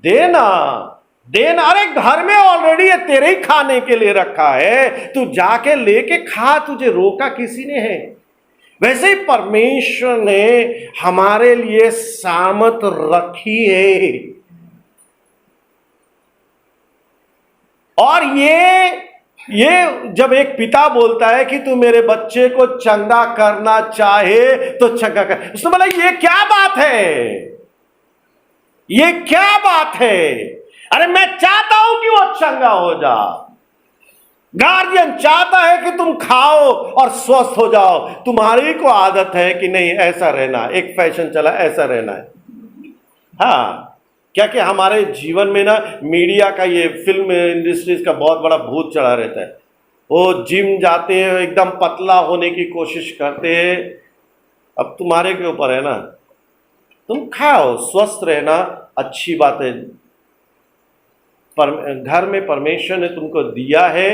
देना देना, अरे घर में ऑलरेडी है, तेरे ही खाने के लिए रखा है, तू जाके लेके खा, तुझे रोका किसी ने है। वैसे ही परमेश्वर ने हमारे लिए सामत रखी है। और ये जब एक पिता बोलता है कि तू मेरे बच्चे को चंगा करना चाहे तो चंगा कर, उसने बोला ये क्या बात है, ये क्या बात है, अरे मैं चाहता हूं कि वो चंगा हो जा। गार्जियन चाहता है कि तुम खाओ और स्वस्थ हो जाओ, तुम्हारी को आदत है कि नहीं ऐसा रहना, एक फैशन चला ऐसा रहना है। हाँ, क्या कि हमारे जीवन में ना मीडिया का, ये फिल्म इंडस्ट्रीज का बहुत बड़ा भूत चढ़ा रहता है। वो जिम जाते हैं, एकदम पतला होने की कोशिश करते हैं। अब तुम्हारे के ऊपर है ना, तुम खाओ, स्वस्थ रहना अच्छी बात है। घर में परमेश्वर ने तुमको दिया है,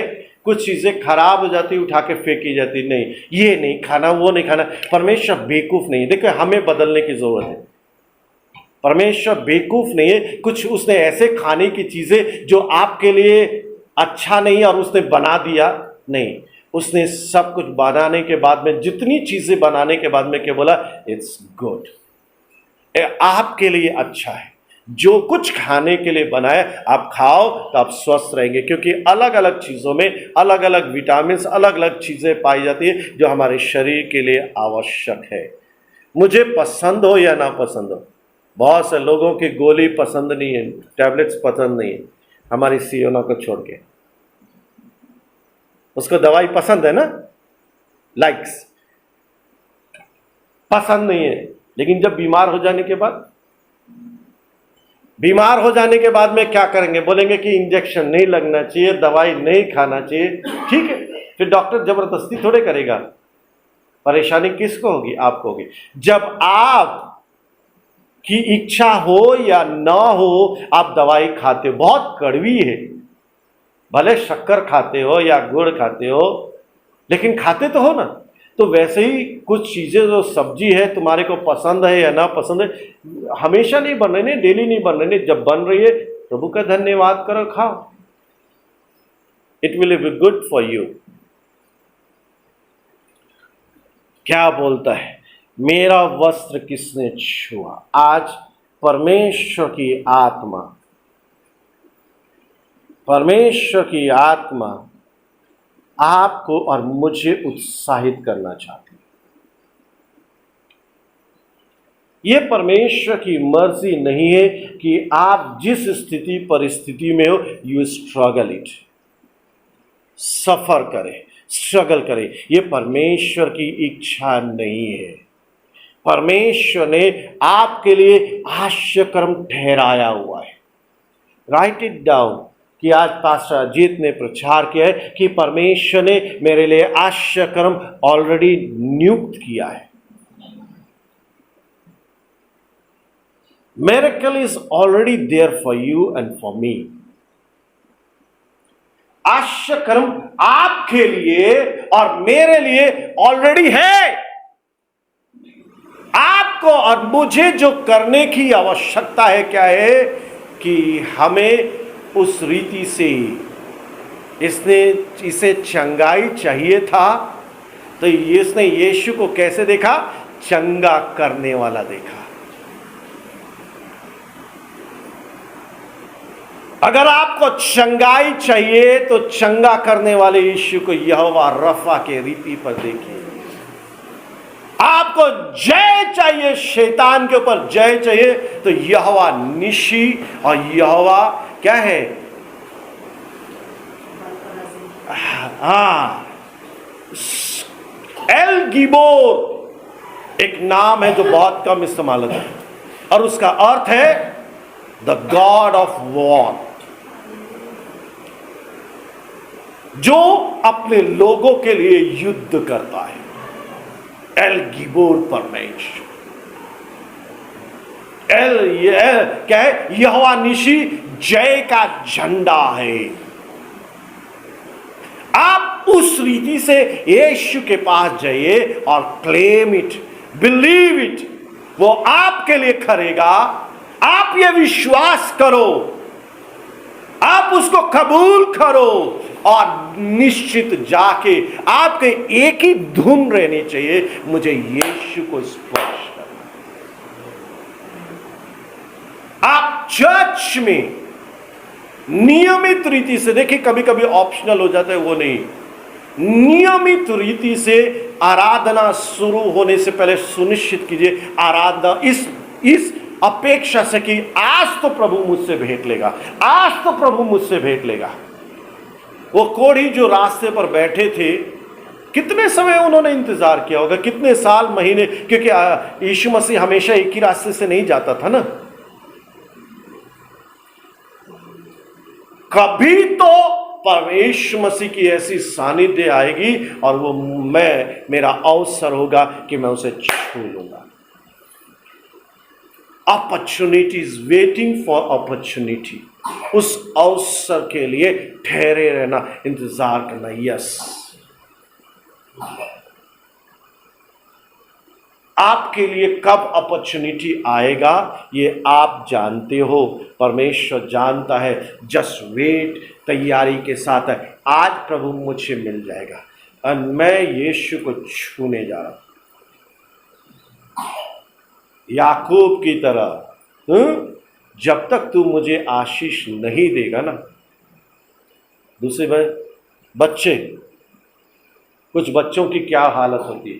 कुछ चीज़ें खराब हो जाती, उठा के फेंकी जाती, नहीं ये नहीं खाना, वो नहीं खाना। परमेश्वर बेवकूफ़ नहीं है। देखो, हमें बदलने की ज़रूरत है। परमेश्वर बेवकूफ़ नहीं है। कुछ उसने ऐसे खाने की चीज़ें जो आपके लिए अच्छा नहीं और उसने बना दिया, नहीं, उसने सब कुछ बनाने के बाद में, जितनी चीज़ें बनाने के बाद में क्या बोला, इट्स गुड, आपके लिए अच्छा है। जो कुछ खाने के लिए बनाए आप खाओ तो आप स्वस्थ रहेंगे, क्योंकि अलग अलग चीज़ों में अलग अलग विटामिन, अलग अलग चीज़ें पाई जाती है जो हमारे शरीर के लिए आवश्यक है। मुझे पसंद हो या ना पसंद हो, बहुत से लोगों की गोली पसंद नहीं है, टैबलेट्स पसंद नहीं है, हमारी सियोना को छोड़ के। उसको दवाई पसंद है ना, लाइक्स पसंद नहीं है, लेकिन जब बीमार हो जाने के बाद, बीमार हो जाने के बाद में क्या करेंगे, बोलेंगे कि इंजेक्शन नहीं लगना चाहिए, दवाई नहीं खाना चाहिए। ठीक है, फिर डॉक्टर जबरदस्ती थोड़े करेगा। परेशानी किसको होगी? आपको होगी। जब आप की इच्छा हो या ना हो, आप दवाई खाते हो, बहुत कड़वी है, भले शक्कर खाते हो या गुड़ खाते हो, लेकिन खाते तो हो ना। तो वैसे ही कुछ चीज़ें, जो सब्जी है तुम्हारे को पसंद है या ना पसंद है, हमेशा नहीं बन रही, डेली नहीं बन रही, जब बन रही है प्रभु का धन्यवाद करो, खाओ, it will be good for you. क्या बोलता है, मेरा वस्त्र किसने छुआ? आज परमेश्वर की आत्मा, परमेश्वर की आत्मा आपको और मुझे उत्साहित करना चाहती है। ये परमेश्वर की मर्जी नहीं है कि आप जिस स्थिति परिस्थिति में हो, यू स्ट्रगल इट, सफर करें, स्ट्रगल करें। ये परमेश्वर की इच्छा नहीं है। परमेश्वर ने आपके लिए आश्चर्यकर्म ठहराया हुआ है। राइट इट डाउन कि आज पास्टर अजीत ने प्रचार किया है कि परमेश्वर ने मेरे लिए आश्चर्यकर्म ऑलरेडी नियुक्त किया है। Miracle is already there for you and for me. आश्चर्यकर्म आपके लिए और मेरे लिए ऑलरेडी है। आपको और मुझे जो करने की आवश्यकता है क्या है कि हमें उस रीति से, इसे चंगाई चाहिए था, तो इसने यीशु को कैसे देखा? चंगा करने वाला देखा। अगर आपको चंगाई चाहिए तो चंगा करने वाले यीशु को यहोवा रफा के रीति पर देखिए। आपको जय चाहिए, शैतान के ऊपर जय चाहिए, तो यहोवा निशी और यहोवा क्या है? हाँ, एल गिबोर एक नाम है जो बहुत कम इस्तेमाल होता है, और उसका अर्थ है द गॉड ऑफ वॉर, जो अपने लोगों के लिए युद्ध करता है। एल गिबोर परमेश्वर, क्या है? यहोवा निशी जय का झंडा है। आप उस उस रीति से यीशु के पास जाइए और क्लेम इट, बिलीव इट। वो आपके लिए करेगा। आप ये विश्वास करो, आप उसको कबूल करो और निश्चित जाके आपके एक ही धुन रहनी चाहिए, मुझे यीशु को स्पर्श करना। आप चर्च में नियमित रीति से, देखिए कभी कभी ऑप्शनल हो जाता है, वो नहीं, नियमित रीति से आराधना शुरू होने से पहले सुनिश्चित कीजिए आराधना इस अपेक्षा से कि आज तो प्रभु मुझसे भेंट लेगा, आज तो प्रभु मुझसे भेंट लेगा। वो कोढ़ी जो रास्ते पर बैठे थे, कितने समय उन्होंने इंतजार किया होगा, कितने साल, महीने, क्योंकि यीशु मसीह हमेशा एक ही रास्ते से नहीं जाता था ना। कभी तो परमेश्वर मसीह की ऐसी सानिध्य आएगी और वो मेरा अवसर होगा कि मैं उसे छू लूंगा। Opportunity is waiting for opportunity. उस अवसर के लिए ठहरे रहना, इंतजार करना। यस, आपके लिए कब अपॉर्चुनिटी आएगा ये आप जानते हो, परमेश्वर जानता है। जस्ट वेट, तैयारी के साथ है। आज प्रभु मुझे मिल जाएगा और मैं यीशु को छूने जा रहा हूं, याकूब की तरह। जब तक तू मुझे आशीष नहीं देगा ना। दूसरी बात, बच्चे, कुछ बच्चों की क्या हालत होती है,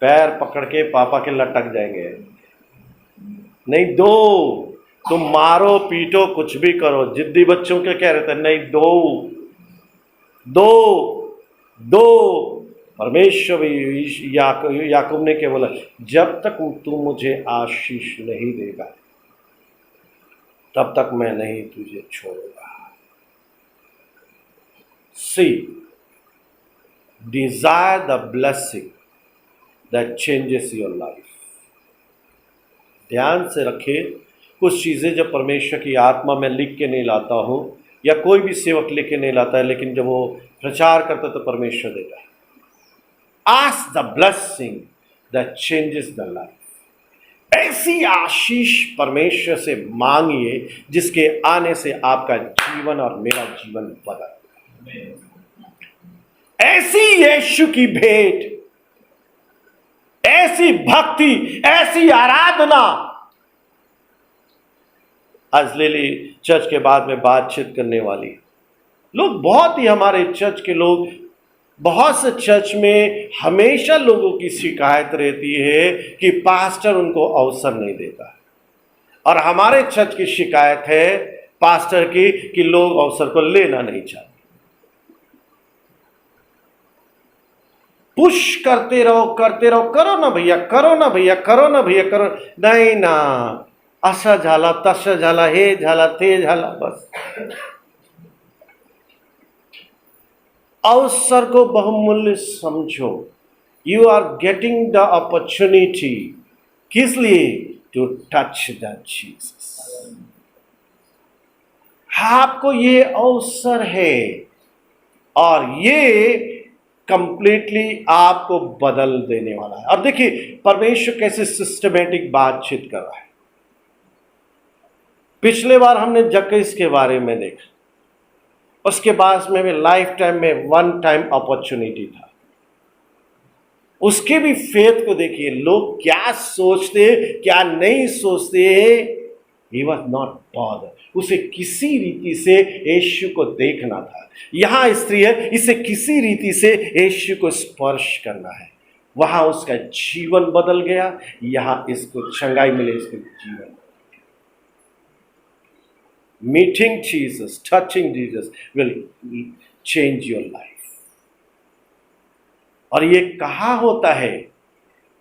पैर पकड़ के पापा के लटक जाएंगे, नहीं दो, तुम मारो पीटो कुछ भी करो। जिद्दी बच्चों के क्या रहते हैं, नहीं दो दो दो। परमेश्वर याकूब ने क्या बोला, जब तक तू मुझे आशीष नहीं देगा तब तक मैं नहीं तुझे छोड़ूंगा। See, desire the blessing that changes your life. ध्यान से रखिए, कुछ चीज़ें जब परमेश्वर की आत्मा में लिख के नहीं लाता हूँ, या कोई भी सेवक लिख के नहीं लाता है, लेकिन जब वो प्रचार करता तो परमेश्वर देता है। Ask the blessing that changes the life. ऐसी आशीष परमेश्वर से मांगिए जिसके आने से आपका जीवन और मेरा जीवन बदल। ऐसी यीशु की भेंट, ऐसी भक्ति, ऐसी आराधना। आज लेली चर्च के बाद में बातचीत करने वाली लोग, बहुत ही हमारे चर्च के लोग, बहुत से चर्च में हमेशा लोगों की शिकायत रहती है कि पास्टर उनको अवसर नहीं देता। और हमारे चर्च की शिकायत है पास्टर की कि लोग अवसर को लेना नहीं चाहते। पुश करते रहो, करो ना भैया, करो ना भैया, करो ना भैया, करो नहीं ना, असा झाला तसा झाला, हे झाला ते झाला, बस। अवसर को बहुमूल्य समझो। You are getting the opportunity, किस लिए? To touch the Jesus. आपको ये अवसर है और ये कंप्लीटली आपको बदल देने वाला है। अब देखिए परमेश्वर कैसे सिस्टमेटिक बातचीत कर रहा है। पिछले बार हमने जक्कईस के बारे में देखा, उसके बाद में भी लाइफ टाइम में वन टाइम अपॉर्चुनिटी था। उसके भी फेथ को देखिए, लोग क्या सोचते क्या नहीं सोचते, ही वॉज नॉट बॉदर। उसे किसी रीति से यीशु को देखना था। यहां स्त्री है, इसे किसी रीति से यीशु को स्पर्श करना है। वहां उसका जीवन बदल गया, यहां इसको चंगाई मिले, इसको जीवन। Meeting Jesus, touching Jesus will change your life. और ये कहाँ होता है?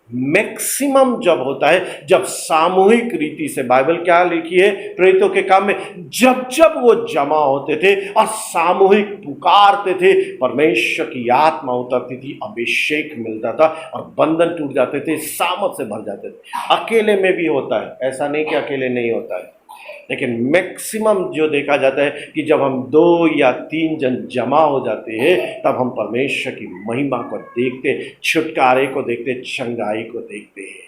मैक्सिमम जब होता है, जब सामूहिक रीति से। बाइबल क्या लिखी है प्रेरितों के काम में, जब जब वो जमा होते थे और सामूहिक पुकारते थे, परमेश्वर की आत्मा उतरती थी, अभिषेक मिलता था और बंधन टूट जाते थे, सामर्थ से भर जाते थे। अकेले में भी होता है, ऐसा नहीं कि अकेले नहीं होता है। लेकिन मैक्सिमम जो देखा जाता है कि जब हम 2 या 3 जन जमा हो जाते हैं तब हम परमेश्वर की महिमा को देखते, छुटकारे को देखते, चंगाई को देखते हैं।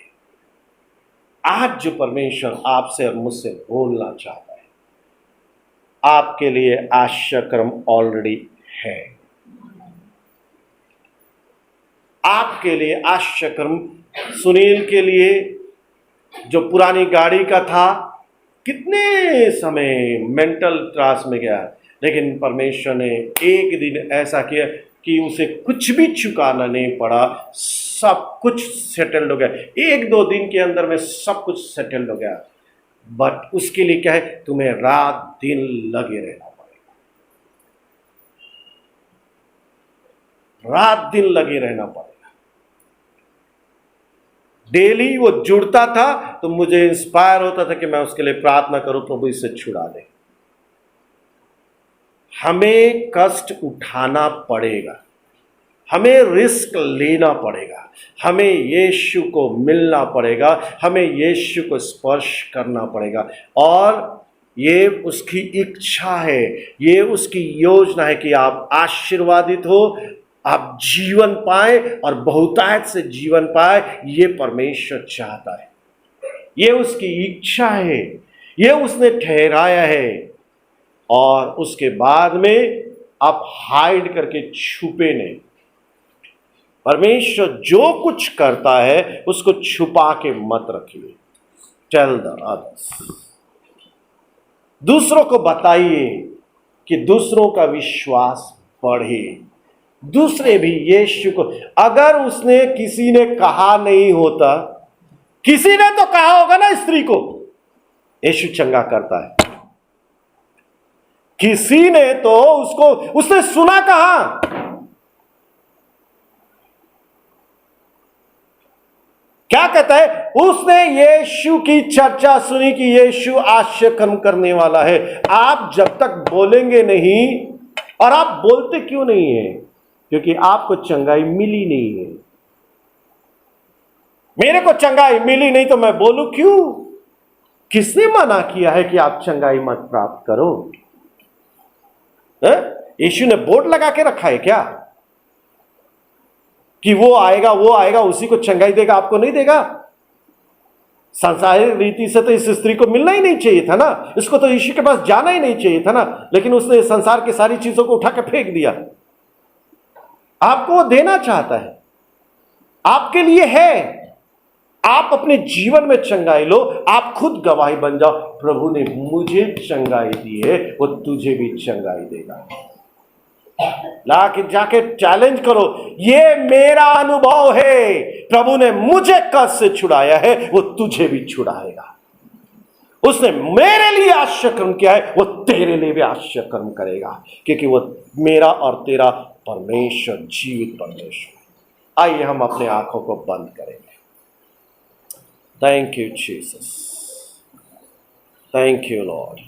आज जो परमेश्वर आपसे और मुझसे बोलना चाहता है, आपके लिए आश्चर्य कर्म ऑलरेडी है। आपके लिए आश्चर्य कर्म, सुनील के लिए जो पुरानी गाड़ी का था, कितने समय मेंटल त्रास में गया, लेकिन परमेश्वर ने एक दिन ऐसा किया कि उसे कुछ भी चुकाना नहीं पड़ा, सब कुछ सेटल्ड हो गया। 1-2 दिन के अंदर में सब कुछ सेटल्ड हो गया। बट उसके लिए क्या है, तुम्हें रात दिन लगे रहना पड़ेगा, रात दिन लगे रहना पड़ेगा। डेली वो जुड़ता था तो मुझे इंस्पायर होता था कि मैं उसके लिए प्रार्थना करूं, प्रभु इससे छुड़ा दे। हमें कष्ट उठाना पड़ेगा, हमें रिस्क लेना पड़ेगा, हमें यीशु को मिलना पड़ेगा, हमें यीशु को स्पर्श करना पड़ेगा। और ये उसकी इच्छा है, ये उसकी योजना है कि आप आशीर्वादित हो, आप जीवन पाए और बहुतायत से जीवन पाए। ये परमेश्वर चाहता है, ये उसकी इच्छा है, ये उसने ठहराया है। और उसके बाद में आप हाइड करके छुपे नहीं। परमेश्वर जो कुछ करता है उसको छुपा के मत रखिए। टेल द अदर्स, दूसरों को बताइए कि दूसरों का विश्वास बढ़े, दूसरे भी यीशु को। अगर उसने किसी ने कहा नहीं होता, किसी ने तो कहा होगा ना स्त्री को, यीशु चंगा करता है। किसी ने तो उसने सुना कहां? क्या कहता है? उसने यीशु की चर्चा सुनी कि यीशु आश्चर्य कर्म करने वाला है। आप जब तक बोलेंगे नहीं, और आप बोलते क्यों नहीं है? क्योंकि आपको चंगाई मिली नहीं है। मेरे को चंगाई मिली नहीं तो मैं बोलूं क्यों? किसने मना किया है कि आप चंगाई मत प्राप्त करो? यीशु ने बोर्ड लगा के रखा है क्या कि वो आएगा उसी को चंगाई देगा, आपको नहीं देगा? सांसारिक रीति से तो इस स्त्री को मिलना ही नहीं चाहिए था ना, इसको तो यीशु के पास जाना ही नहीं चाहिए था ना, लेकिन उसने संसार की सारी चीजों को उठा के फेंक दिया। आपको वो देना चाहता है, आपके लिए है। आप अपने जीवन में चंगाई लो, आप खुद गवाही बन जाओ, प्रभु ने मुझे चंगाई दी है, वो तुझे भी चंगाई देगा। लाके जाके चैलेंज करो, ये मेरा अनुभव है, प्रभु ने मुझे कष्ट से छुड़ाया है, वो तुझे भी छुड़ाएगा। उसने मेरे लिए आश्चर्य कर्म किया है, वो तेरे लिए भी आश्चर्य कर्म करेगा, क्योंकि वो मेरा और तेरा परमेश्वर जीवित परमेश्वर। आइए हम अपने आंखों को बंद करेंगे। Thank you Jesus, thank you Lord.